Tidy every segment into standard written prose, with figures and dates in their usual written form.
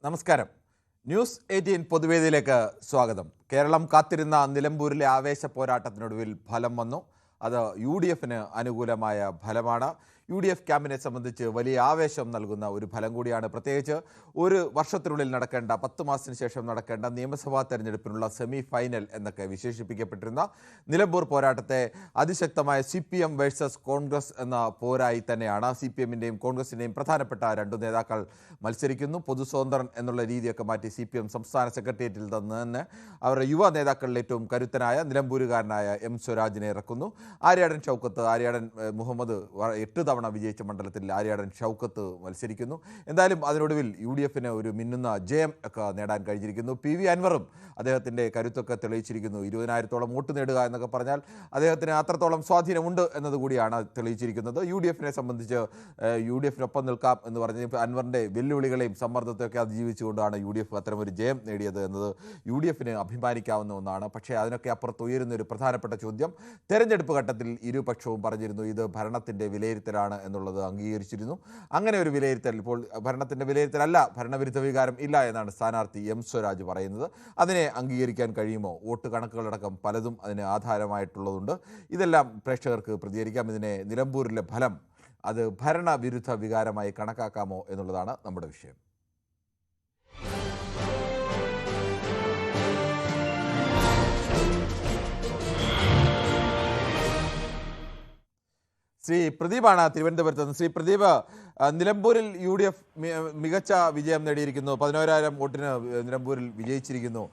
നമസ്കാരം. ന്യൂസ് 18 പൊതുവേദിയിലേക്ക് സ്വാഗതം. കേരളം കാത്തിരുന്ന നിലമ്പൂരിലെ ആവേശ പോരാട്ടത്തിനൊടുവിൽ ഫലം വന്നു. അത് UDFന് അനുകൂലമായ ഫലമാണ്. UDF ക്യാമ്പിനെ സംബന്ധിച്ച് വലിയ ആവേശം നൽകുന്ന ഒരു ഫലം കൂടിയാണ്. പ്രത്യേകിച്ച് ഒരു വർഷത്തിനുള്ളിൽ നടക്കേണ്ട 10 മാസത്തിന് ശേഷം നടക്കേണ്ട നിയമസഭാ തെരഞ്ഞെടുപ്പിനുള്ള സെമി ഫൈനൽ എന്നൊക്കെ വിശേഷിപ്പിക്കപ്പെട്ടിരുന്ന നിലമ്പൂർ പോരാട്ടത്തെ അതിശക്തമായ CPM വേഴ്സസ് കോൺഗ്രസ് എന്ന പോരായി തന്നെയാണ്. CPMൻ്റെയും കോൺഗ്രസിൻ്റെയും പ്രധാനപ്പെട്ട രണ്ടു നേതാക്കൾ മത്സരിക്കുന്നു. പൊതുസ്വതന്ത്രൻ എന്നുള്ള രീതിയൊക്കെ മാറ്റി CPM സംസ്ഥാന സെക്രട്ടേറിയറ്റിൽ തന്നെ അവരുടെ യുവ നേതാക്കളിൽ ഏറ്റവും കരുത്തനായ നിലമ്പൂരുകാരനായ M സ്വരാജിനെ ഇറക്കുന്നു. ആര്യാടൻ ഷൗക്കത്ത്, ആര്യാടൻ മുഹമ്മദ് 8 തവണ വിജയിച്ച മണ്ഡലത്തിൽ ആര്യാടൻ ഷൗക്കത്ത് മത്സരിക്കുന്നു. എന്തായാലും അതിനൊടുവിൽ UDFന് ഒരു മിന്നുന്ന ജയം ഒക്കെ നേടാൻ കഴിഞ്ഞിരിക്കുന്നു. PV അൻവറും അദ്ദേഹത്തിൻ്റെ കരുത്തൊക്കെ തെളിയിച്ചിരിക്കുന്നു. 20,000-ഓളം വോട്ട് നേടുക എന്നൊക്കെ പറഞ്ഞാൽ അദ്ദേഹത്തിന് അത്രത്തോളം സ്വാധീനമുണ്ട് എന്നതുകൂടിയാണ് തെളിയിച്ചിരിക്കുന്നത്. UDFനെ സംബന്ധിച്ച് UDFനൊപ്പം നിൽക്കാം എന്ന് പറഞ്ഞ് അൻവറിൻ്റെ വെല്ലുവിളികളെയും സമ്മർദ്ദത്തെയൊക്കെ അതിജീവിച്ചുകൊണ്ടാണ് UDF അത്തരമൊരു ജയം നേടിയത് എന്നത് UDFന് അഭിമാനിക്കാവുന്ന ഒന്നാണ്. പക്ഷേ അതിനൊക്കെ അപ്പുറത്ത് ഉയരുന്ന ഒരു പ്രധാനപ്പെട്ട ചോദ്യം, തെരഞ്ഞെടുപ്പ് ഘട്ടത്തിൽ ഇരുപക്ഷവും പറഞ്ഞിരുന്നു ഇത് ഭരണത്തിൻ്റെ വിലയിരുത്തലാണ് എന്നുള്ളത് അംഗീകരിച്ചിരുന്നു. അങ്ങനെ ഒരു വിലയിരുത്തൽ ഇപ്പോൾ ഭരണത്തിൻ്റെ വിലയിരുത്തലല്ല, ഭരണവിരുദ്ധ വികാരം ഇല്ല എന്നാണ് സ്ഥാനാർത്ഥി M സ്വരാജ് പറയുന്നത്. അതിനെ അംഗീകരിക്കാൻ കഴിയുമോ? വോട്ട് കണക്കുകളടക്കം പലതും അതിന് ആധാരമായിട്ടുള്ളതുണ്ട്. ഇതെല്ലാം പ്രേക്ഷകർക്ക് പ്രതികരിക്കാം. ഇതിനെ നിലമ്പൂരിലെ ഫലം അത് ഭരണവിരുദ്ധ വികാരമായി കണക്കാക്കാമോ എന്നുള്ളതാണ് നമ്മുടെ വിഷയം. ശ്രീ പ്രദീപാണ് തിരുവനന്തപുരത്ത് നിന്ന്. ശ്രീ പ്രദീപ്, നിലമ്പൂരിൽ UDF മികച്ച വിജയം നേടിയിരിക്കുന്നു. 11,000 വോട്ടിന് നിലമ്പൂരിൽ വിജയിച്ചിരിക്കുന്നു.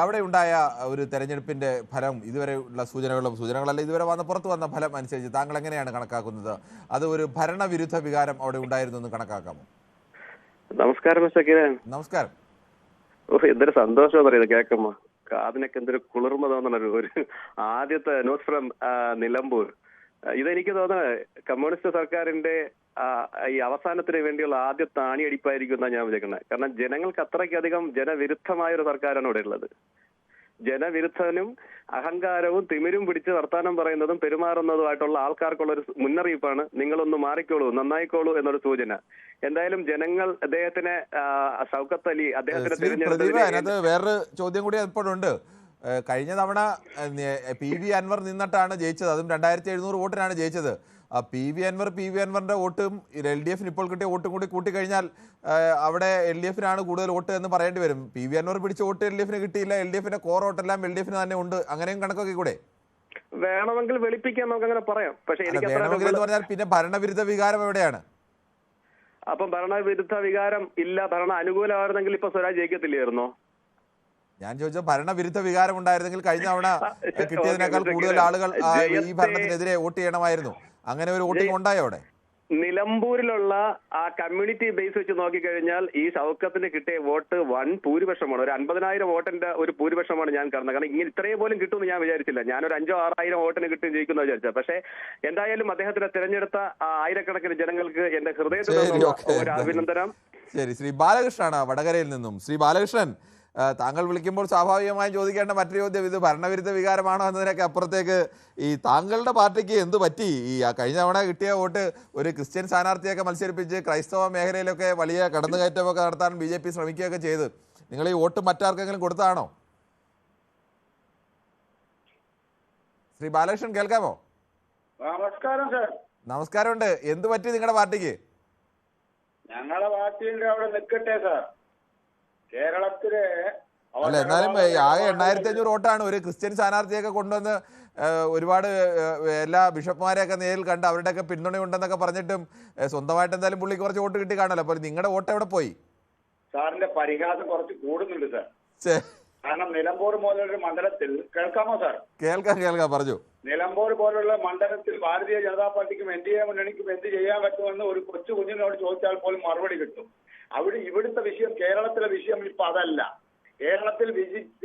അവിടെ ഉണ്ടായ ഒരു തെരഞ്ഞെടുപ്പിൻ്റെ ഫലം ഇതുവരെയുള്ള സൂചനകളല്ല, ഇതുവരെ പുറത്തു വന്ന ഫലം അനുസരിച്ച് താങ്കൾ എങ്ങനെയാണ് കണക്കാക്കുന്നത്? അത് ഒരു ഭരണവിരുദ്ധ വികാരം അവിടെ ഉണ്ടായിരുന്നു എന്ന് കണക്കാക്കാമോ? നമസ്കാരം മിസ്റ്റർ കിരൺ. നമസ്കാരം. എന്തൊരു സന്തോഷം പറയുന്നത് കേൾക്കുമ്പോ, കാതിനൊക്കെ എന്തൊരു കുളിർമ തോന്നണ ഒരു ആദ്യത്തെ ന്യൂസ് ഫ്രം നിലമ്പൂർ. ഇതെനിക്ക് തോന്നുന്നത് കമ്മ്യൂണിസ്റ്റ് സർക്കാരിന്റെ ഈ അവസാനത്തിന് വേണ്ടിയുള്ള ആദ്യത്തെ ആണിയടിപ്പായിരിക്കും എന്നാണ് ഞാൻ വിചാരിക്കുന്നത്. കാരണം ജനങ്ങൾക്ക് അത്രയ്ക്കധികം ജനവിരുദ്ധമായ ഒരു സർക്കാരാണ് ഇവിടെ ഉള്ളത്. ജനവിരുദ്ധനും അഹങ്കാരവും തിമിരും പിടിച്ച് വർത്താനം പറയുന്നതും പെരുമാറുന്നതുമായിട്ടുള്ള ആൾക്കാർക്കുള്ള ഒരു മുന്നറിയിപ്പാണ്, നിങ്ങളൊന്ന് മാറിക്കോളൂ, നന്നായിക്കോളൂ എന്നൊരു സൂചന. എന്തായാലും ജനങ്ങൾ അദ്ദേഹത്തിനെ ഷൗക്കത്ത് അലി അദ്ദേഹത്തിന് തിരഞ്ഞെടുത്തത്. വേറൊരു ചോദ്യം കൂടി ഇപ്പോഴുണ്ട്. കഴിഞ്ഞ തവണ PV അൻവർ നിന്നിട്ടാണ് ജയിച്ചത്, അതും 2,700 വോട്ടിനാണ് ജയിച്ചത്. PV അൻവറിന്റെ വോട്ടും LDFന് ഇപ്പോൾ കിട്ടിയ വോട്ടും കൂടി കൂട്ടിക്കഴിഞ്ഞാൽ അവിടെ LDFനാണ് കൂടുതൽ വോട്ട് എന്ന് പറയേണ്ടി വരും. PV അൻവർ പിടിച്ച വോട്ട് LDFന് കിട്ടിയില്ല, LDFന്റെ കോർ വോട്ടെല്ലാം LDFന് തന്നെ ഉണ്ട്. അങ്ങനെയും കണക്കൊക്കെ കൂടെ വേണമെങ്കിൽ വെളുപ്പിക്കാൻ നമുക്ക് അങ്ങനെ പറയാം. പക്ഷേ വേണമെങ്കിൽ എന്ന് പറഞ്ഞാൽ പിന്നെ ഭരണവിരുദ്ധ വികാരം എവിടെയാണ്? അപ്പം ഭരണവിരുദ്ധ വികാരം ഇല്ല, ഭരണ അനുകൂലമായിരുന്നെങ്കിൽ ഇപ്പൊ സ്വരാജ് ജയിക്കത്തില്ലായിരുന്നോ? ഞാൻ ചോദിച്ച ഭരണവിരുദ്ധ വികാരം ഉണ്ടായിരുന്നെങ്കിൽ കഴിഞ്ഞ തവണ കിട്ടിയതിനേക്കാൾ കൂടുതൽ ആളുകൾ ഈ ഭരണത്തിനെതിരെ വോട്ട് ചെയ്യണമായിരുന്നു. അങ്ങനെ ഒരു വോട്ടിംഗ് ഉണ്ടായോ അവിടെ? നിലമ്പൂരിലുള്ള ആ കമ്മ്യൂണിറ്റി ബേസ് വെച്ച് നോക്കിക്കഴിഞ്ഞാൽ ഈ ഷൗക്കത്തിന് കിട്ടിയ വോട്ട് വൻ ഭൂരിപക്ഷമാണ്. ഒരു 50,000 വോട്ടിന്റെ ഒരു ഭൂരിപക്ഷമാണ് ഞാൻ കാണുന്നത്. കാരണം ഇങ്ങനെ ഇത്രയും പോലും കിട്ടുമെന്ന് ഞാൻ വിചാരിച്ചില്ല. ഞാനൊരു 5,000-6,000 വോട്ടിന് കിട്ടും ജയിക്കുന്ന വിചാരിച്ചത്. പക്ഷേ എന്തായാലും അദ്ദേഹത്തിനെ തിരഞ്ഞെടുത്ത ആയിരക്കണക്കിന് ജനങ്ങൾക്ക് എന്റെ ഹൃദയത്തിൽ ഒരു അഭിനന്ദനം. ശരി. ശ്രീ ബാലകൃഷ്ണനാണ് വടകരയിൽ നിന്നും. ശ്രീ ബാലകൃഷ്ണൻ, താങ്കൾ വിളിക്കുമ്പോൾ സ്വാഭാവികമായും ചോദിക്കേണ്ട മറ്റൊരു ചോദ്യം, ഇത് ഭരണവിരുദ്ധ വികാരമാണോ എന്നതിനൊക്കെ അപ്പുറത്തേക്ക് ഈ താങ്കളുടെ പാർട്ടിക്ക് എന്ത് പറ്റി? ഈ കഴിഞ്ഞ തവണ കിട്ടിയ വോട്ട് ഒരു ക്രിസ്ത്യൻ സ്ഥാനാർത്ഥിയൊക്കെ മത്സരിപ്പിച്ച് ക്രൈസ്തവ മേഖലയിലൊക്കെ വലിയ കടന്നുകയറ്റമൊക്കെ നടത്താൻ BJP ശ്രമിക്കുകയൊക്കെ ചെയ്ത്, നിങ്ങൾ ഈ വോട്ട് മറ്റാർക്കെങ്കിലും കൊടുത്തതാണോ? ശ്രീ ബാലകൃഷ്ണൻ കേൾക്കാമോ? നമസ്കാരം സാർ. നമസ്കാരമുണ്ട്. എന്ത് പറ്റി നിങ്ങളുടെ പാർട്ടിക്ക്? ഞങ്ങളുടെ പാർട്ടിയുടെ അവിടെ നിൽക്കട്ടെ സാർ. കേരളത്തില് അല്ല, എന്നാലും ആകെ 8,500 വോട്ടാണ്. ഒരു ക്രിസ്ത്യൻ സ്ഥാനാർത്ഥിയൊക്കെ കൊണ്ടുവന്ന് ഒരുപാട് എല്ലാ ബിഷപ്പ്മാരെയൊക്കെ നേരിൽ കണ്ട് അവരുടെയൊക്കെ പിന്തുണയുണ്ടെന്നൊക്കെ പറഞ്ഞിട്ടും സ്വന്തമായിട്ട് എന്തായാലും പുള്ളിക്ക് കുറച്ച് വോട്ട് കിട്ടി കാണല്ലോ. അപ്പോൾ നിങ്ങളുടെ വോട്ട് എവിടെ പോയി? സാറിന്റെ പരിഹാസം കുറച്ച് കൂടുന്നുണ്ട് സാർ. കാരണം നിലമ്പൂർ പോലൊരു മണ്ഡലത്തിൽ കേൾക്കാമോ സാർ? കേൾക്കാം, പറഞ്ഞു. നിലമ്പൂർ പോലുള്ള മണ്ഡലത്തിൽ ഭാരതീയ ജനതാ പാർട്ടിക്കും NDA മുന്നണിക്കും എന്ത് ചെയ്യാൻ പറ്റുമെന്ന് ഒരു കൊച്ചു കുഞ്ഞിനോട് ചോദിച്ചാൽ പോലും മറുപടി കിട്ടും. ഇവിടുത്തെ വിഷയം, കേരളത്തിലെ വിഷയം ഇപ്പൊ അതല്ല. കേരളത്തിൽ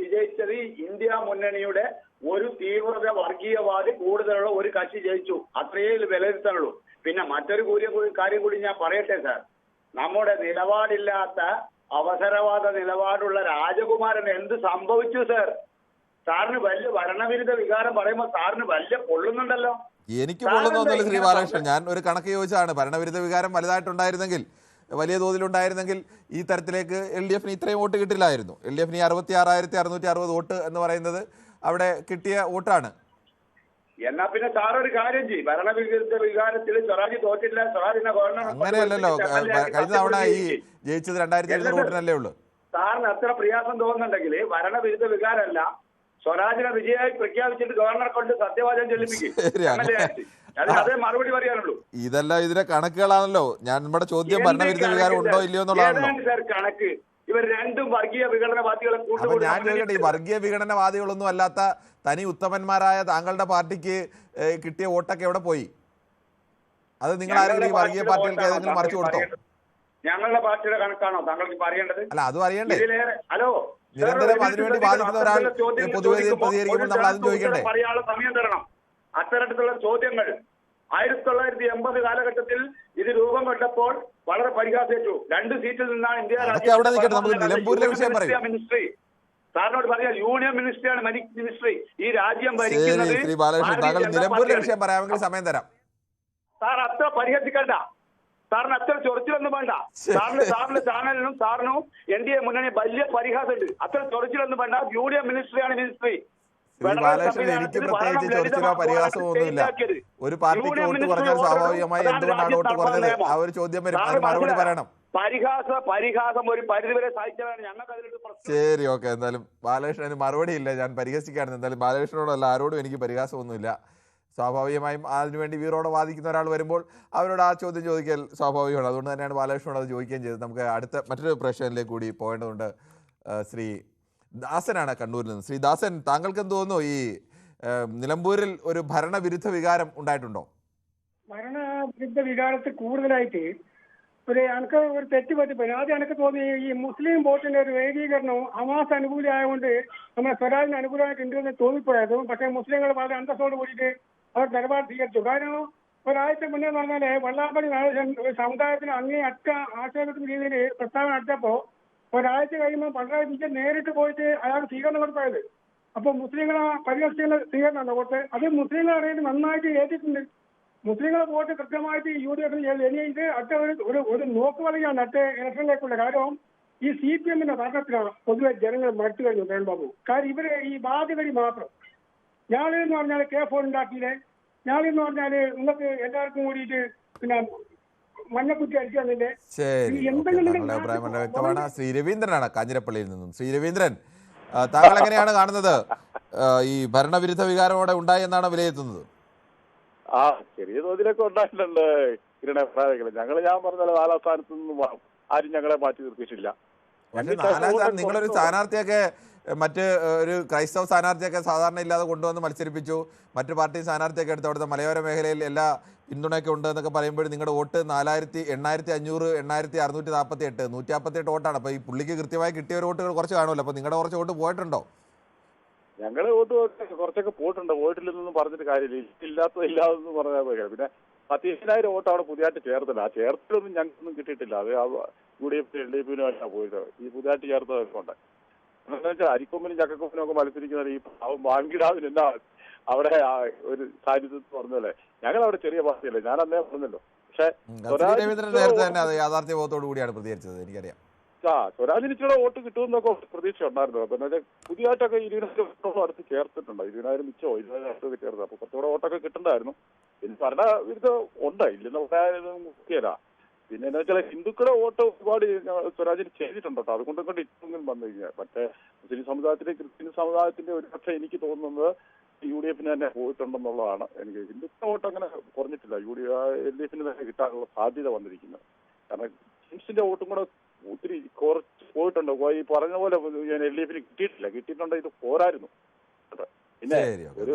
വിജയിച്ചത് ഇന്ത്യ മുന്നണിയുടെ ഒരു തീവ്രത വർഗീയവാദി കൂടുതലുള്ള ഒരു കക്ഷി ജയിച്ചു, അത്രയേ വിലയിരുത്താനുള്ളൂ. പിന്നെ മറ്റൊരു കാര്യം കൂടി ഞാൻ പറയട്ടെ സാർ. നമ്മുടെ നിലപാടില്ലാത്ത അവസരവാദ നിലപാടുള്ള രാജകുമാരൻ എന്ത് സംഭവിച്ചു സാർ? സാറിന് വലിയ ഭരണവിരുദ്ധ വികാരം പറയുമ്പോൾ സാറിന് വലിയ പൊള്ളുന്നുണ്ടല്ലോ. എനിക്ക് പൊള്ളുന്നൊന്നുമില്ല ശ്രീ ബാലകൃഷ്ണൻ. ഞാൻ ഒരു കണക്ക് ചോദിച്ചാണ്. ഭരണവിരുദ്ധ വികാരം വലുതായിട്ടുണ്ടായിരുന്നെങ്കിൽ വലിയ തോതിലുണ്ടായിരുന്നെങ്കിൽ ഈ തരത്തിലേക്ക് LDF ഇത്രയും വോട്ട് കിട്ടില്ലായിരുന്നു. LDF 66,660 വോട്ട് എന്ന് പറയുന്നത് അവിടെ കിട്ടിയ വോട്ടാണ്. എന്നാ പിന്നെ സാറൊരു കാര്യം ചെയ്യും, ഭരണവിരുദ്ധ വികാരത്തിൽ സ്വരാജ് തോറ്റില്ല, സ്വരാജിനെ ഗവർണർ അങ്ങനെയല്ലല്ലോ, കഴിഞ്ഞ തവണ ഈ ജയിച്ചത് 2700 വോട്ടിനല്ലേ ഉള്ളൂ. സാറിന് അത്ര പ്രയാസം തോന്നുന്നുണ്ടെങ്കിൽ ഭരണവിരുദ്ധ വികാരമല്ല, സ്വരാജിനെ വിജയമായി പ്രഖ്യാപിച്ചിട്ട് ഗവർണറെ കൊണ്ട് സത്യവാചകം ചൊല്ലിപ്പിക്കും. അതേ മറുപടി പറയാനുള്ളൂ. ഇതെല്ലാം ഇതിലെ കണക്കുകളാണല്ലോ. ഞാൻ നമ്മുടെ ചോദ്യം ഭരണവിരുദ്ധ വികാരം ഉണ്ടോ ഇല്ലയോ എന്നുള്ളതാണല്ലോ. കണക്ക് ഇവർ രണ്ടും വർഗീയ വിഘടനവാദികളെ അപ്പൊ ഞാൻ ചോദിക്കട്ടെ, ഈ വർഗീയ വിഘടനവാദികളൊന്നും അല്ലാത്ത തനി ഉത്തമന്മാരായ താങ്കളുടെ പാർട്ടിക്ക് കിട്ടിയ വോട്ടൊക്കെ എവിടെ പോയി? അത് നിങ്ങൾ ആരെങ്കിലും ഈ വർഗീയ പാർട്ടികൾക്ക് ഏതെങ്കിലും മറിച്ചു കൊടുത്തോ? ഞങ്ങളുടെ പാർട്ടിയുടെ കണക്കാണോ താങ്കൾക്ക് പറയേണ്ടത്? അല്ല, അതും അറിയണ്ടേ. ഹലോ, നിരന്തരം അതിനുവേണ്ടി വാദിക്കുന്ന ഒരാൾ പൊതുവേദിയിൽ പ്രതികരിക്കുമ്പോൾ നമ്മൾ അതും ചോദിക്കണ്ടേ? പറയാനുള്ള സമയം തരണം. അത്തരത്തിലുള്ള ചോദ്യങ്ങൾ 1980 കാലഘട്ടത്തിൽ ഇത് രൂപം കൊണ്ടപ്പോൾ വളരെ പരിഹാസേറ്റു. 2 സീറ്റിൽ നിന്നാണ് ഇന്ത്യ അവിടെ നിൽക്കട്ടെ, നമുക്ക് നിലമ്പൂരിലെ വിഷയം പറയും. മിനിസ്ട്രി സാറിനോട് പറയാം, യൂണിയൻ മിനിസ്ട്രിയാണ് മിനിസ്ട്രി. ഈ രാജ്യം ഭരിക്കുന്നത്. ശ്രീ ബാലകൃഷ്ണൻ, താങ്കൾ നിലമ്പൂരിലെ വിഷയം പറയാമെങ്കിൽ സമയം തരാം. സാർ അത്ര പരിഹസിക്കണ്ട, സാറിന് അത്ര ചൊറിച്ചിലൊന്നും വേണ്ട. സാറിന്റെ ചാനലിനും സാറിനും NDA മുന്നണി വലിയ പരിഹാസമുണ്ട്. അത്ര ചൊറിച്ചിലൊന്നും വേണ്ട. Union മിനിസ്ട്രിയാണ് ministry. ബാലകൃഷ്ണൻ, എനിക്ക് പ്രത്യേകിച്ച് ചൊറിച്ചിലോ പരിഹാസമോ ഒന്നുമില്ല. ഒരു പാർട്ടിക്ക് വോട്ട് കുറഞ്ഞാൽ സ്വാഭാവികമായി എന്തുകൊണ്ടാണ് വോട്ട് കുറഞ്ഞത് ആ ഒരു ചോദ്യം വരും. അതിന് മറുപടി പറയണം. പരിഹാസം ഒരു പരിധിവരെ സഹിച്ചതാണ് ഞങ്ങൾക്ക് അതിലൊരു പ്രശ്നം. ശരി, ഓക്കെ. എന്തായാലും ബാലകൃഷ്ണന് മറുപടി ഇല്ല. ഞാൻ പരിഹസിക്കുകയാണ്. എന്തായാലും ബാലകൃഷ്ണനോടല്ല, ആരോടും എനിക്ക് പരിഹാസമൊന്നുമില്ല. സ്വാഭാവികമായും അതിനുവേണ്ടി വീറോടെ വാദിക്കുന്ന ഒരാൾ വരുമ്പോൾ അവരോട് ആ ചോദ്യം ചോദിക്കൽ സ്വാഭാവികമാണ്. അതുകൊണ്ട് തന്നെയാണ് ബാലകൃഷ്ണനോട് അത് ചോദിക്കുകയും ചെയ്തത്. നമുക്ക് അടുത്ത മറ്റൊരു പ്രശ്നത്തിലേക്ക് കൂടി പോകേണ്ടതുണ്ട്. ശ്രീ ദാസനാണ് കണ്ണൂരിൽ നിന്ന്. ശ്രീ ദാസൻ, താങ്കൾക്ക് എന്ത് തോന്നുന്നു, ഈ നിലമ്പൂരിൽ ഒരു ഭരണവിരുദ്ധ വികാരം ഉണ്ടായിട്ടുണ്ടോ? ഭരണവിരുദ്ധ വികാരത്തിൽ കൂടുതലായിട്ട് എനിക്ക് ഒരു തെറ്റ് പറ്റിപ്പോയി. ആദ്യം എനിക്ക് തോന്നി ഈ മുസ്ലിം വോട്ടിന്റെ ഒരു ഏകീകരണവും ഹമാസ് അനുകൂലമായതുകൊണ്ട് നമ്മുടെ സ്വരാജിന് അനുകൂലമായിട്ടുണ്ടെന്ന് തോന്നിപ്പോയത്. പക്ഷേ മുസ്ലിങ്ങൾ വളരെ അന്തസ്സോട് കൂടിയിട്ട് അവർ നിലപാട് സ്വീകരിച്ചു. കാരണം ഒരാഴ്ച മുന്നേ എന്ന് പറഞ്ഞാല് വെള്ളാപ്പള്ളി സമുദായത്തിന് അങ്ങേ അറ്റ ആക്ഷേപത്തിന് രീതിയിൽ പ്രസ്താവന നടത്തിയപ്പോ ഒരാഴ്ച കഴിയുമ്പോൾ പിണറായി വിജയൻ നേരിട്ട് പോയിട്ട് അയാൾ സ്വീകരണം കൊടുത്തായത്. അപ്പൊ മുസ്ലിങ്ങളെ പരിഹസിക്കുന്ന സ്വീകരണമാണ് കൊടുത്ത്. അത് മുസ്ലിങ്ങളെ നന്നായിട്ട് ഏറ്റിട്ടുണ്ട്. മുസ്ലിങ്ങളെ വോട്ട് കൃത്യമായിട്ട് UDF ഇനി ഇത് അറ്റ ഒരു നോക്കുവലയാണ് അറ്റ ഇലക്ഷനിലേക്കുള്ള. കാരണം ഈ CPM-ന്റെ ഭരണത്തിലാണ് പൊതുവെ ജനങ്ങൾ മറ്റു കഴിഞ്ഞു വേണ്ടു. കാരണം ഇവര് ഈ ബാധ്യതടി മാത്രം. ഞാനെന്ന് പറഞ്ഞാൽ K4 ഉണ്ടാക്കിയില്ലേ, ഞാനെന്ന് പറഞ്ഞാല് നിങ്ങൾക്ക് എല്ലാവർക്കും കൂടിയിട്ട് പിന്നെ മഞ്ഞക്കുറ്റി അടിക്കാന്നില്ലേ. ശരി, അഭിപ്രായം വളരെ വ്യക്തമാണ്. ശ്രീ രവീന്ദ്രനാണ് കാഞ്ഞിരപ്പള്ളിയിൽ നിന്നും. ശ്രീ രവീന്ദ്രൻ, താങ്കൾ എങ്ങനെയാണ് കാണുന്നത്? ഈ ഭരണവിരുദ്ധ വികാരം അവിടെ ഉണ്ടായി എന്നാണ് വിലയിരുത്തുന്നത്? ചെറിയ തോതിലൊക്കെ ഉണ്ടായിട്ടുണ്ട് കിരണപ്രായങ്ങൾ. ഞാൻ പറഞ്ഞ 4ാം സ്ഥാനത്ത് നിന്നും ആരും ഞങ്ങളെ മാറ്റി നിർത്തിയിട്ടില്ല. പക്ഷേ 4ാം സ്ഥാനം നിങ്ങളൊരു സ്ഥാനാർത്ഥിയൊക്കെ മറ്റ് ഒരു ക്രൈസ്തവ സ്ഥാനാർത്ഥിയൊക്കെ സാധാരണ ഇല്ലാതെ കൊണ്ടുവന്ന് മത്സരിപ്പിച്ചു. മറ്റു പാർട്ടി സ്ഥാനാർത്ഥിയൊക്കെ എടുത്ത് അവിടുത്തെ മലയോര മേഖലയിൽ എല്ലാ പിന്തുണയൊക്കെ ഉണ്ട് എന്നൊക്കെ പറയുമ്പോൾ നിങ്ങളുടെ വോട്ട് 8,500, 8,648, 158 വോട്ടാണ്. അപ്പോൾ ഈ പുള്ളിക്ക് കൃത്യമായി കിട്ടിയ ഒരു വോട്ടുകൾ കുറച്ച് കാണുമല്ലോ. അപ്പോൾ നിങ്ങളുടെ കുറച്ച് വോട്ട് പോയിട്ടുണ്ടോ? ഞങ്ങള് വോട്ട് കുറച്ചൊക്കെ പോയിട്ടുണ്ട്. പോയിട്ടില്ലെന്നൊന്നും പറഞ്ഞിട്ട് കാര്യമില്ല. ഇല്ലാത്തതെന്ന് പറഞ്ഞാൽ പോയി. പിന്നെ 10,000 വോട്ട് അവിടെ പുതിയതായിട്ട് ചേർത്തില്ല. ആ ചേർത്തലൊന്നും ഞങ്ങൾക്കൊന്നും കിട്ടിയിട്ടില്ല. അത് UDF LDF പോയിട്ട് ഈ പുതിയതായിട്ട് ചേർത്തതൊക്കെ ഉണ്ട്. എന്താണെന്ന് വെച്ചാൽ അരിക്കൊമ്പിനും ചക്കക്കൊമ്പിനും ഒക്കെ മത്സരിക്കുന്ന ഈ വാൻകിടാവിന് എന്നാ അവിടെ ഒരു സാന്നിധ്യം പറഞ്ഞല്ലേ. ഞങ്ങൾ അവിടെ ചെറിയ പാർട്ടിയല്ലേ, ഞാൻ അന്നേ പറഞ്ഞല്ലോ. പക്ഷെ നേരത്തെ തന്നെ അത് യാഥാർത്ഥ്യ ബോധത്തോടു കൂടിയാണ് പ്രതികരിച്ചത്, എനിക്കറിയാം. സ്വരാജിന് ഇച്ചിരി വോട്ട് കിട്ടുമെന്നൊക്കെ പ്രതീക്ഷ ഉണ്ടായിരുന്നു. പിന്നെ പുതിയതായിട്ടൊക്കെ 20,000 അടുത്ത് ചേർത്തിട്ടുണ്ട്. 20,000 മിച്ചോ 20,000 അടുത്തൊക്കെ ചേർത്ത്. അപ്പൊ കുറച്ചുകൂടെ വോട്ടൊക്കെ കിട്ടണ്ടായിരുന്നു. പിന്നെ ഭരണവിരുദ്ധം ഉണ്ട്, ഇല്ലെന്ന് പറയാനൊന്നും മുഖ്യല്ല. പിന്നെ എന്താ വെച്ചാൽ ഹിന്ദുക്കളുടെ വോട്ട് ഒരുപാട് സ്വരാജിന് ചെയ്തിട്ടുണ്ട് കേട്ടോ. അതുകൊണ്ട് ഇപ്പം വന്നു കഴിഞ്ഞാൽ മറ്റേ മുസ്ലിം സമുദായത്തിന്റെ ക്രിസ്ത്യൻ സമുദായത്തിന്റെ ഒരു പക്ഷേ എനിക്ക് തോന്നുന്നത് UDF തന്നെ പോയിട്ടുണ്ടെന്നുള്ളതാണ്. എനിക്ക് ഹിന്ദുക്കളുടെ വോട്ട് അങ്ങനെ കുറഞ്ഞിട്ടില്ല. LDF തന്നെ കിട്ടാനുള്ള സാധ്യത വന്നിരിക്കുന്നത്. കാരണം മുസ്ലിംസിന്റെ വോട്ടും കൂടെ ഒത്തിരി കുറച്ച് പോയിട്ടുണ്ട്. ഈ പറഞ്ഞ പോലെ LDF കിട്ടിയിട്ടുണ്ട്. ഇത് പോരായിരുന്നു. പിന്നെ ഒരു